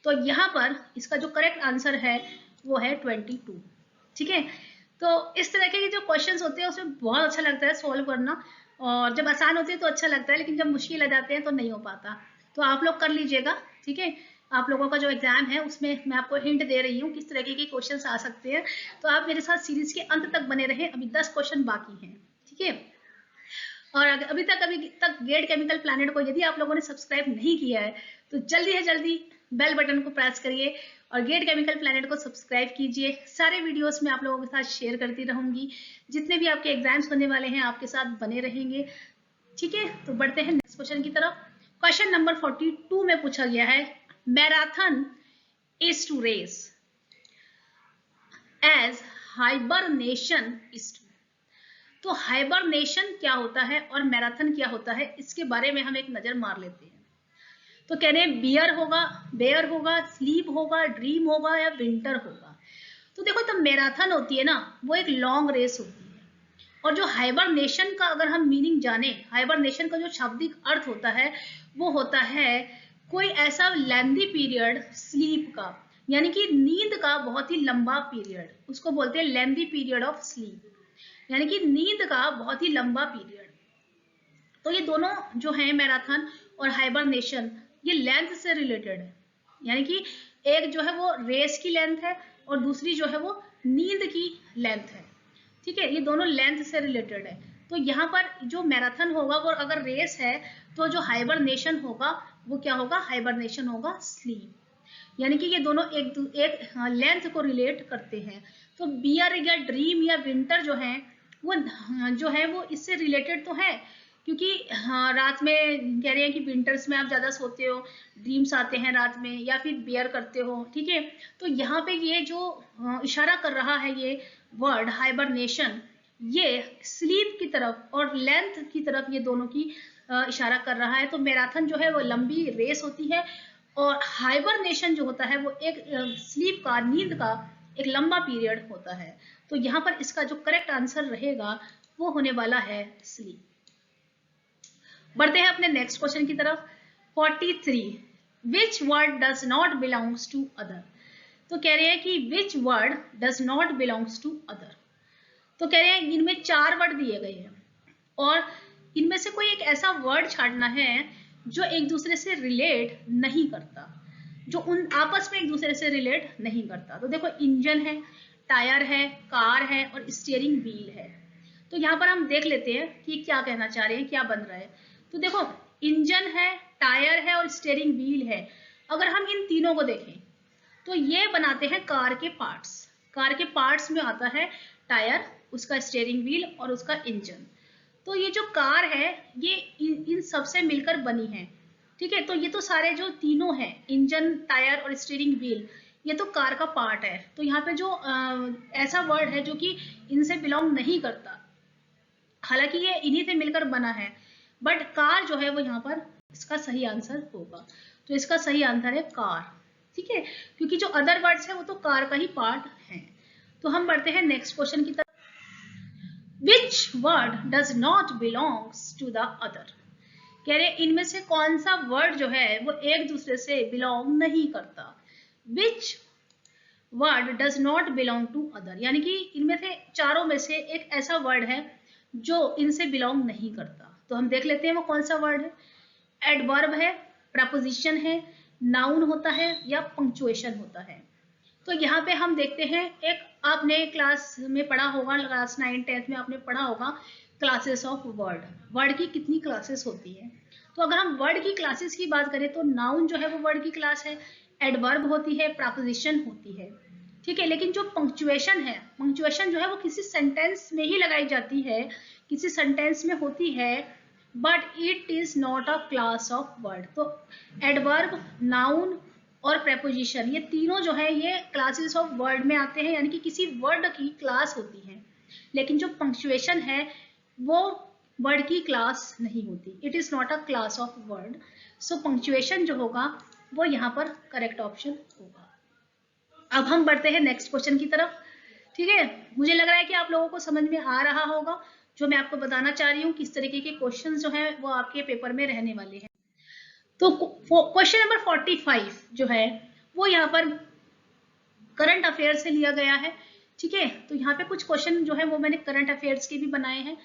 तो यहाँ पर इसका जो करेक्ट आंसर है वो है 22। ठीक है, तो इस तरह के जो क्वेश्चंस होते हैं उसमें बहुत अच्छा लगता है सॉल्व करना, और जब आसान होते हैं तो अच्छा लगता है, लेकिन जब मुश्किल आ जाते हैं तो नहीं हो पाता। तो आप लोग कर लीजिएगा, ठीक है। आप लोगों का जो एग्जाम है उसमें मैं आपको हिंट दे रही हूँ किस तरीके के क्वेश्चंस आ सकते हैं, तो आप मेरे साथ सीरीज के अंत तक बने रहें। अभी 10 क्वेश्चन बाकी हैं, ठीक है। और अभी तक गेट केमिकल प्लैनेट को यदि आप लोगों ने सब्सक्राइब नहीं किया है तो जल्दी से जल्दी बेल बटन को प्रेस करिए और गेट केमिकल प्लैनेट को सब्सक्राइब कीजिए। सारे वीडियोस में आप लोगों के साथ शेयर करती रहूंगी, जितने भी आपके एग्जाम्स होने वाले हैं आपके साथ बने रहेंगे, ठीक है। तो बढ़ते हैं नेक्स्ट क्वेश्चन की तरफ। क्वेश्चन नंबर 42 में पूछा गया है, marathon is to race as hibernation is to. तो हाइबरनेशन क्या होता है और मैराथन क्या होता है, इसके बारे में हम एक नजर मार लेते हैं। तो कह रहे हैं बेयर होगा, स्लीप होगा, ड्रीम होगा या विंटर होगा। तो देखो, तो मैराथन होती है ना, वो एक लॉन्ग रेस होती है, और जो हाइबरनेशन का अगर हम मीनिंग जाने, हाइबरनेशन का जो शाब्दिक अर्थ होता है वो होता है कोई ऐसा लेंथी पीरियड स्लीप का, यानी कि नींद का बहुत ही लंबा पीरियड, उसको बोलते हैं लेंथी पीरियड ऑफ स्लीप, यानी कि नींद का बहुत ही लंबा पीरियड। तो ये दोनों जो है मैराथन और हाइबरनेशन, ये लेंथ से रिलेटेड है, यानी कि एक जो है वो रेस की लेंथ है और दूसरी जो है वो नींद की लेंथ है, ठीक है। ये दोनों लेंथ से रिलेटेड है। तो यहाँ पर जो मैराथन होगा वो अगर रेस है, तो जो हाइबरनेशन होगा वो क्या होगा, हाइबरनेशन होगा स्लीप, यानी कि ये दोनों एक लेंथ को रिलेट करते हैं। तो बियर या ड्रीम या विंटर जो है वो जो है वो इससे रिलेटेड तो है, क्योंकि रात में कह रहे हैं कि विंटर्स में आप ज्यादा सोते हो, ड्रीम्स आते हैं रात में, या फिर बियर करते हो, ठीक है। तो यहाँ पे ये जो इशारा कर रहा है ये वर्ड हाइबरनेशन, ये स्लीप की तरफ और लेंथ की तरफ, ये दोनों की इशारा कर रहा है। तो मैराथन जो है वो लंबी रेस होती है, और हाइबरनेशन जो होता है वो एक स्लीप का, नींद का एक लंबा पीरियड होता है। तो यहाँ पर इसका जो करेक्ट आंसर रहेगा वो होने वाला है स्लीप। बढ़ते हैं अपने नेक्स्ट क्वेश्चन की तरफ। 43, which word does not belongs to other. तो कह रहे हैं कि which word does not belongs to other. तो कह रहे हैं इनमें 4 वर्ड दिए गए हैं और इनमें से कोई एक ऐसा वर्ड छांटना है जो एक दूसरे से रिलेट नहीं करता, जो उन आपस में एक दूसरे से रिलेट नहीं करता। तो देखो, इंजन है, टायर है, कार है और स्टीयरिंग व्हील है। तो यहाँ पर हम देख लेते हैं कि क्या कहना चाह रहे हैं, क्या बन रहा है। तो देखो, इंजन है, टायर है और स्टीयरिंग व्हील है। अगर हम इन तीनों को देखें तो ये बनाते हैं कार के पार्ट्स। कार के पार्ट्स में आता है टायर, उसका स्टीयरिंग व्हील और उसका इंजन। तो ये जो कार है ये इन सब से मिलकर बनी है, ठीक है। तो ये तो सारे जो तीनों हैं, इंजन, टायर और स्टीयरिंग व्हील, ये तो कार का पार्ट है। तो यहाँ पे जो ऐसा वर्ड है जो कि इनसे बिलोंग नहीं करता, हालांकि ये इन्हीं से मिलकर बना है, बट कार जो है वो यहाँ पर इसका सही आंसर होगा। तो इसका सही आंसर है कार, ठीक है, क्योंकि जो अदर वर्ड्स है वो तो कार का ही पार्ट है। तो हम बढ़ते हैं नेक्स्ट क्वेश्चन की तरफ। Which word does not belongs to the other। कह रहे इनमें से कौन सा वर्ड जो है वो एक दूसरे से बिलोंग नहीं करता। Which word does not belong to other, यानी कि इनमें से चारों में से एक ऐसा वर्ड है जो इनसे बिलोंग नहीं करता। तो हम देख लेते हैं वो कौन सा वर्ड है। एडवर्ब है, प्रपोजिशन है, नाउन होता है या पंक्चुएशन होता है। तो यहाँ पे हम देखते हैं, एक आपने क्लास में पढ़ा होगा, क्लास 9, 10 में आपने पढ़ा होगा क्लासेस ऑफ वर्ड, वर्ड की कितनी क्लासेस होती है। तो अगर हम वर्ड की क्लासेस की बात करें तो नाउन जो है वो वर्ड की क्लास है, एडवर्ब होती है, प्रपोजिशन होती है, ठीक है। लेकिन जो पंक्चुएशन है, पंक्चुएशन जो है वो किसी सेंटेंस में ही लगाई जाती है, किसी सेंटेंस में होती है, but it is not a class of word. तो एडवर्ब, नाउन और प्रेपोजिशन, ये तीनों जो है ये क्लासेस ऑफ वर्ड में आते हैं, यानी कि किसी वर्ड की क्लास होती है। लेकिन जो पंक्चुएशन है वो वर्ड की क्लास नहीं होती, it is not a class of word. So punctuation जो होगा वो यहाँ पर करेक्ट ऑप्शन होगा। अब हम बढ़ते हैं नेक्स्ट क्वेश्चन की तरफ, ठीक है। मुझे लग रहा है कि आप लोगों को समझ में आ रहा होगा जो मैं आपको बताना चाह रही हूँ, किस तरीके के क्वेश्चन जो है वो आपके पेपर में रहने वाले हैं। तो क्वेश्चन नंबर 45 जो है वो यहाँ पर करंट अफेयर से लिया गया है, ठीक है। तो यहाँ पे कुछ क्वेश्चन जो है वो मैंने करंट अफेयर्स के भी बनाए हैं,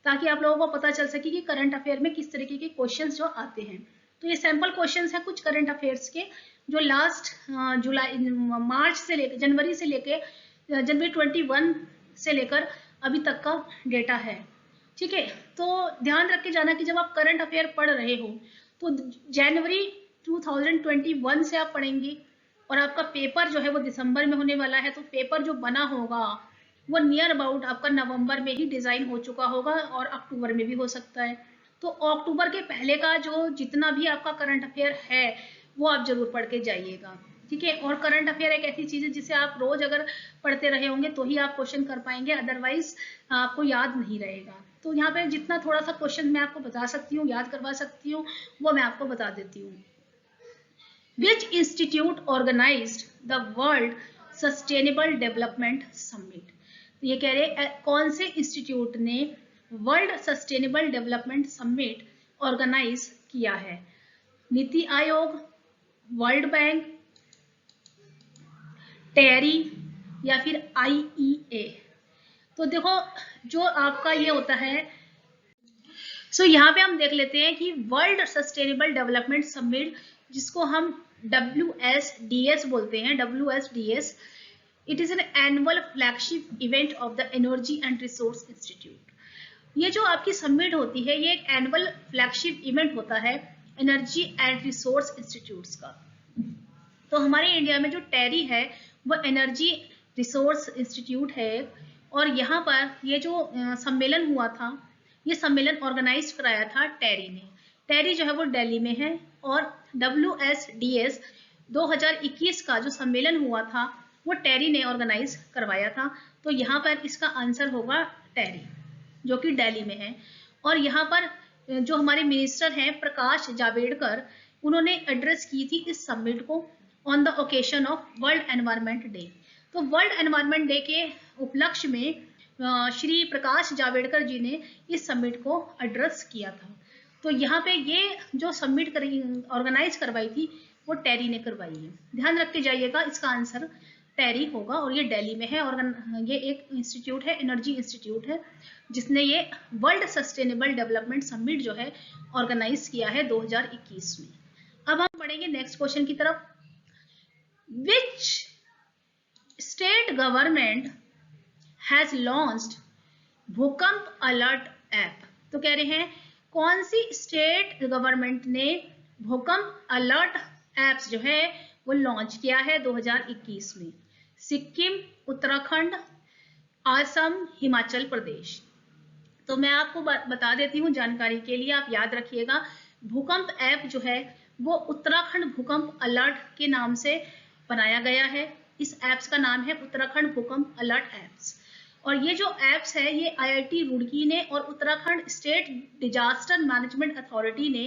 ताकि आप लोगों को पता चल सके कि करंट अफेयर में किस तरीके के क्वेश्चंस जो आते हैं। तो ये सैंपल क्वेश्चंस हैं कुछ करंट अफेयर्स के, जो लास्ट मार्च से लेकर जनवरी 21 से लेकर अभी तक का डेटा है, ठीक है। तो ध्यान रख के जाना कि जब आप करंट अफेयर पढ़ रहे हो तो जनवरी 2021 से आप पढ़ेंगे, और आपका पेपर जो है वो दिसंबर में होने वाला है। तो पेपर जो बना होगा वो नियर अबाउट आपका नवंबर में ही डिजाइन हो चुका होगा, और अक्टूबर में भी हो सकता है। तो अक्टूबर के पहले का जो जितना भी आपका करंट अफेयर है वो आप जरूर पढ़ के जाइएगा, ठीक है। और करंट अफेयर एक ऐसी चीज है जिसे आप रोज अगर पढ़ते रहे होंगे तो ही आप क्वेश्चन कर पाएंगे, अदरवाइज आपको याद नहीं रहेगा। तो यहाँ पे जितना थोड़ा सा क्वेश्चन मैं आपको बता सकती हूँ, याद करवा सकती हूँ, वो मैं आपको बता देती हूँ। Which institute organized the World Sustainable Development Summit? तो ये कह रहे कौन से इंस्टीट्यूट ने world sustainable development summit organise किया है? नीति आयोग, वर्ल्ड बैंक, टेरी या फिर IEA? तो देखो जो आपका ये होता है, यहाँ पे हम देख लेते हैं कि वर्ल्ड सस्टेनेबल डेवलपमेंट समिट, जिसको हम WSDS बोलते हैं, WSDS, it is an annual flagship event of the energy and resource institute. ये जो आपकी समिट होती है ये एक एनुअल फ्लैगशिप इवेंट होता है एनर्जी एंड रिसोर्स इंस्टीट्यूट्स का। तो हमारे इंडिया में जो टेरी है वो एनर्जी रिसोर्स इंस्टीट्यूट है, और यहाँ पर ये जो सम्मेलन हुआ था, ये सम्मेलन ऑर्गेनाइज कराया था टेरी ने। टेरी जो है वो दिल्ली में है, और WSDS 2021 का जो सम्मेलन हुआ था वो टेरी ने ऑर्गेनाइज करवाया था। तो यहाँ पर इसका आंसर होगा टेरी, जो कि दिल्ली में है। और यहाँ पर जो हमारे मिनिस्टर हैं प्रकाश जावड़ेकर, उन्होंने एड्रेस की थी इस समिट को on the occasion of world environment day. तो वर्ल्ड एनवायरनमेंट डे के उपलक्ष्य में श्री प्रकाश जावड़ेकर जी ने इस समिट को एड्रेस किया था। तो यहाँ पे ये जो समिट ऑर्गेनाइज करवाई थी वो टेरी ने करवाई है। ध्यान रख के जाइएगा, इसका आंसर टेरी होगा, और ये दिल्ली में है। और ये एक इंस्टीट्यूट है, एनर्जी इंस्टीट्यूट है, जिसने ये वर्ल्ड सस्टेनेबल डेवलपमेंट समिट जो है ऑर्गेनाइज किया है 2021 में। अब हम बढ़ेंगे नेक्स्ट क्वेश्चन की तरफ। Which state government has launched भूकंप अलर्ट ऐप? तो कह रहे हैं कौन सी स्टेट गवर्नमेंट ने भूकंप अलर्ट ऐप्स जो है वो लॉन्च किया है 2021 में? सिक्किम, उत्तराखंड, असम, हिमाचल प्रदेश। तो मैं आपको बता देती हूँ जानकारी के लिए, आप याद रखिएगा। भूकंप ऐप जो है वो उत्तराखंड भूकंप अलर्ट के नाम से बनाया गया है। इस ऐप्स का नाम है उत्तराखंड भूकंप अलर्ट ऐप्स। और ये जो ऐप्स है ये IIT रुड़की ने और Uttarakhand state disaster management authority ने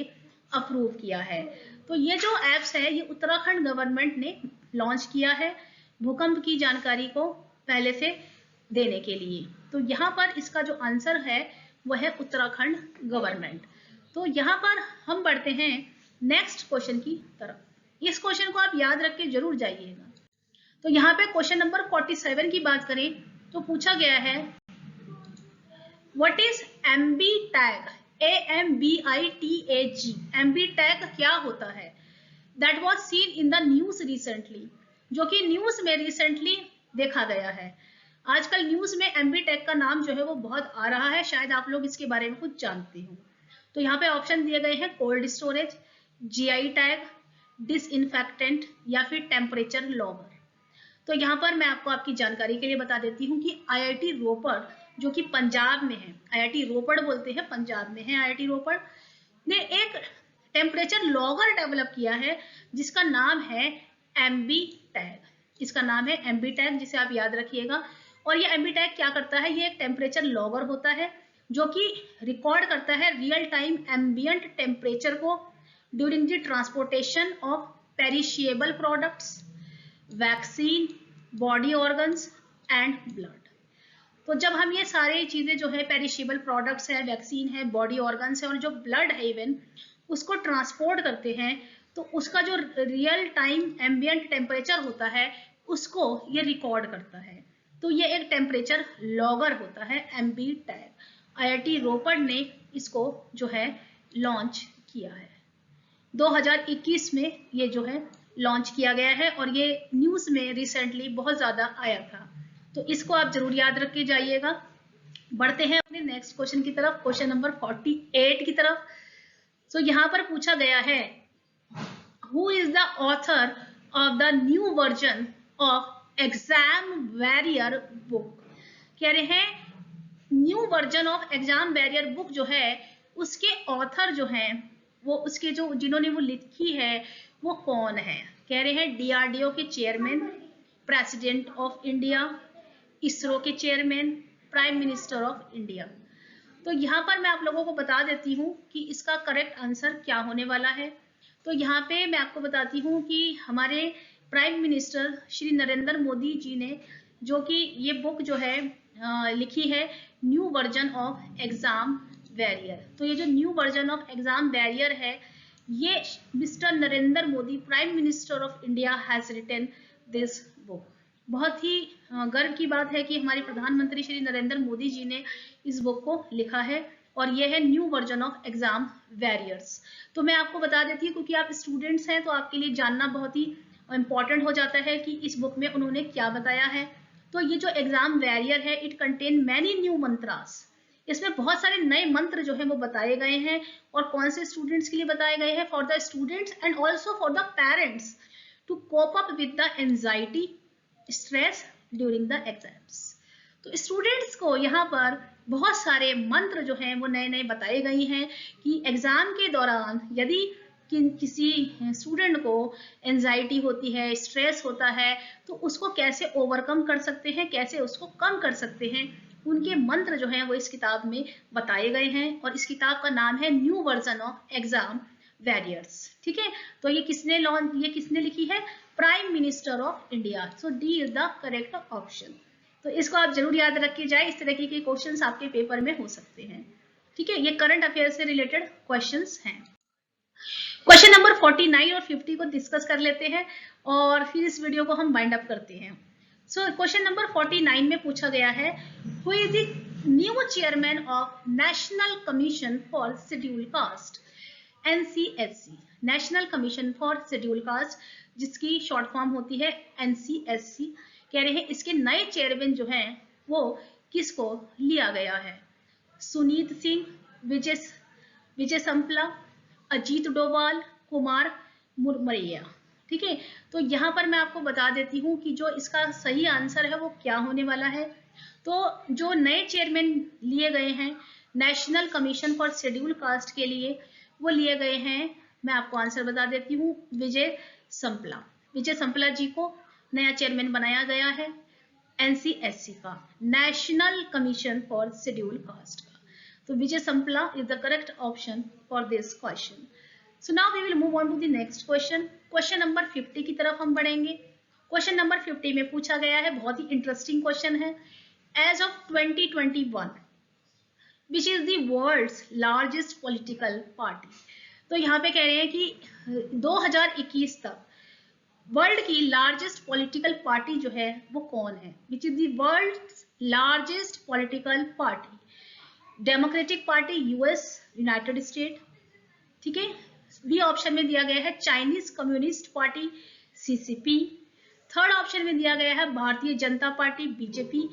अप्रूव किया है। तो ये जो ऐप्स है ये उत्तराखंड गवर्नमेंट ने लॉन्च किया है भूकंप की जानकारी को पहले से देने के लिए। तो यहाँ पर इसका जो आंसर है वह है उत्तराखंड गवर्नमेंट। तो यहाँ पर हम बढ़ते हैं नेक्स्ट क्वेश्चन की तरफ। इस क्वेश्चन को आप याद रख के जरूर जाइएगा। तो यहाँ पे क्वेश्चन नंबर 47 की बात करें तो पूछा गया है what is MB tag? AMBITAG, MB tag क्या होता है? That was seen in the news recently, जो कि न्यूज में रिसेंटली देखा गया है। आजकल न्यूज में एमबी टैग का नाम जो है वो बहुत आ रहा है, शायद आप लोग इसके बारे में कुछ जानते हो। तो यहाँ पे ऑप्शन दिए गए हैं cold storage, GI tag, disinfectant या फिर टेम्परेचर लॉगर। तो यहाँ पर मैं आपको आपकी जानकारी के लिए बता देती हूँ कि IIT रोपड़ जो कि पंजाब में है, IIT रोपड़ बोलते हैं, पंजाब में है IIT रोपड़, ने एक टेम्परेचर लॉगर डेवलप किया है जिसका नाम है एमबी टैग। इसका नाम है एमबी टैग, जिसे आप याद रखिएगा। और ये एमबी टैग क्या करता है? ये एक टेम्परेचर लॉगर होता है जो कि रिकॉर्ड करता है रियल टाइम एम्बियंट टेम्परेचर को during the transportation of perishable products, vaccine, body organs and blood. तो जब हम ये सारी चीजें जो है पेरिशेबल प्रोडक्ट्स है, वैक्सीन है, बॉडी ऑर्गन्स है और जो ब्लड है इवन, उसको ट्रांसपोर्ट करते हैं, तो उसका जो रियल टाइम एम्बियंट टेम्परेचर होता है उसको ये रिकॉर्ड करता है। तो ये एक टेम्परेचर लॉगर होता है, एमपी टैग। आईआईटी रोपड़ ने इसको जो है लॉन्च किया है। 2021 में ये जो है लॉन्च किया गया है और ये न्यूज़ में रिसेंटली बहुत ज़्यादा आया था। तो इसको आप जरूर याद रख के जाइएगा। बढ़ते हैं अपने नेक्स्ट क्वेश्चन की तरफ, क्वेश्चन नंबर 48 की तरफ। तो यहाँ पर पूछा गया है, who is the author of the new version of exam warrior book. कह रहे हैं new version of exam warrior book जो है उसके ऑथर जो हैं वो उसके जो जिन्होंने वो लिखी है वो कौन है। कह रहे हैं डीआरडीओ के chairman, president of India, ISRO के chairman, prime minister of India. तो यहाँ पर मैं आप लोगों को बता देती हूँ कि इसका करेक्ट आंसर क्या होने वाला है। तो यहाँ पे मैं आपको बताती हूँ कि हमारे प्राइम मिनिस्टर श्री नरेंद्र मोदी जी ने जो कि ये बुक जो है लिखी है new version of exam warrior. तो ये जो new version of exam warrior है ये mister Narendra Modi prime minister of India has written this book. बहुत ही गर्व की बात है कि हमारे प्रधानमंत्री श्री नरेंद्र मोदी जी ने इस बुक को लिखा है और यह है new version of exam warriors. तो मैं आपको बता देती हूँ क्योंकि आप स्टूडेंट्स हैं तो आपके लिए जानना बहुत ही इंपॉर्टेंट हो जाता है कि इस बुक में उन्होंने क्या बताया है। तो ये जो एग्जाम वॉरियर है it contain many new mantras. इसमें बहुत सारे नए मंत्र जो है वो बताए गए हैं और कौन से स्टूडेंट्स के लिए बताए गए हैं, for the students and also for the parents to cope up with the anxiety stress during the exams. तो स्टूडेंट्स को यहाँ पर बहुत सारे मंत्र जो हैं वो नए नए बताए गए हैं कि एग्जाम के दौरान यदि किसी स्टूडेंट को एंजाइटी होती है, स्ट्रेस होता है, तो उसको कैसे ओवरकम कर सकते हैं, कैसे उसको कम कर सकते हैं, उनके मंत्र जो हैं वो इस किताब में बताए गए हैं और इस किताब का नाम है new version of exam warriors. ठीक है, तो ये किसने लिखी है, prime minister of India. So D is the correct option. तो इसको आप जरूर याद रख के जाए, इस तरह के क्वेश्चंस आपके पेपर में हो सकते हैं। ठीक है, ये करंट अफेयर से रिलेटेड क्वेश्चंस हैं। क्वेश्चन नंबर 49 और 50 को डिस्कस कर लेते हैं और फिर इस वीडियो को हम वाइंड अप करते हैं। सो क्वेश्चन नंबर 49 में पूछा गया है, who is the new chairman of national commission for schedule cast, NCSC, national commission for schedule cast, जिसकी शॉर्ट फॉर्म होती है NCSC। कह रहे हैं इसके नए चेयरमैन जो हैं वो किसको लिया गया है, सुनीत सिंह, विजय संपला, अजीत डोभाल, कुमार मुरमैया। ठीक है, तो यहाँ पर मैं आपको बता देती हूँ कि जो इसका सही आंसर है वो क्या होने वाला है। तो जो नए चेयरमैन लिए गए हैं national commission for schedule cast के लिए वो लिए गए हैं, मैं आपको आंसर बता देती हूँ, विजय संपला जी को नया चेयरमैन बनाया गया है NCSC का, national commission for schedule caste का। तो Vijay Sampla is the correct option for this question. So now we will move on to the next question. Question number 50 की तरफ हम बढ़ेंगे। क्वेश्चन नंबर 50 में पूछा गया है, बहुत ही इंटरेस्टिंग क्वेश्चन है, as of 2021 which is the world's largest political party. तो यहाँ पे कह रहे हैं कि 2021 तक वर्ल्ड की लार्जेस्ट पॉलिटिकल पार्टी जो है वो कौन है, which is the world's largest political party. Democratic party US, united state. ठीक है, बी ऑप्शन में दिया गया है चाइनीज कम्युनिस्ट पार्टी CCP। थर्ड ऑप्शन में दिया गया है भारतीय जनता पार्टी BJP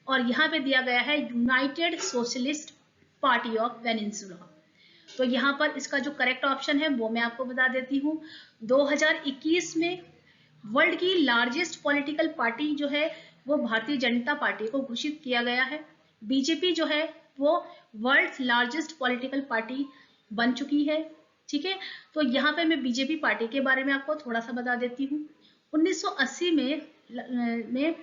और यहाँ पे दिया गया है यूनाइटेड सोशलिस्ट पार्टी ऑफ वेनिजुला। तो यहाँ पर इसका जो करेक्ट ऑप्शन है वो मैं आपको बता देती हूँ। 2021 में वर्ल्ड की लार्जेस्ट पॉलिटिकल पार्टी जो है वो भारतीय जनता पार्टी को घोषित किया गया है। BJP जो है वो वर्ल्ड लार्जेस्ट पॉलिटिकल पार्टी बन चुकी है। ठीक है, तो यहाँ पे मैं BJP पार्टी के बारे में आपको थोड़ा सा बता देती हूँ। 1980 में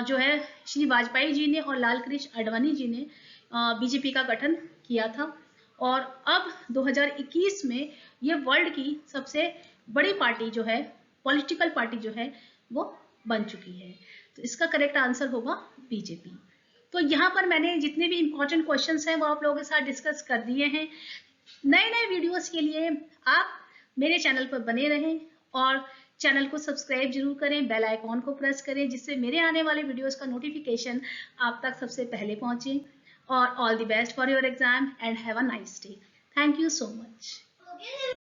जो है श्री वाजपेयी जी ने और लाल कृष्ण आडवाणी जी ने BJP का गठन किया था और अब 2021 में ये वर्ल्ड की सबसे बड़ी पार्टी जो है, पॉलिटिकल पार्टी जो है वो बन चुकी है। तो इसका करेक्ट आंसर होगा BJP। तो यहाँ पर मैंने जितने भी इंपॉर्टेंट क्वेश्चंस हैं वो आप लोगों के साथ डिस्कस कर दिए हैं। नए वीडियोस के लिए आप मेरे चैनल पर बने रहें और चैनल को सब्सक्राइब जरूर करें, बेल आइकॉन को प्रेस करें, जिससे मेरे आने वाले वीडियोस का नोटिफिकेशन आप तक सबसे पहले पहुंचे। और all the best for your exam and have a nice day. Thank you so much.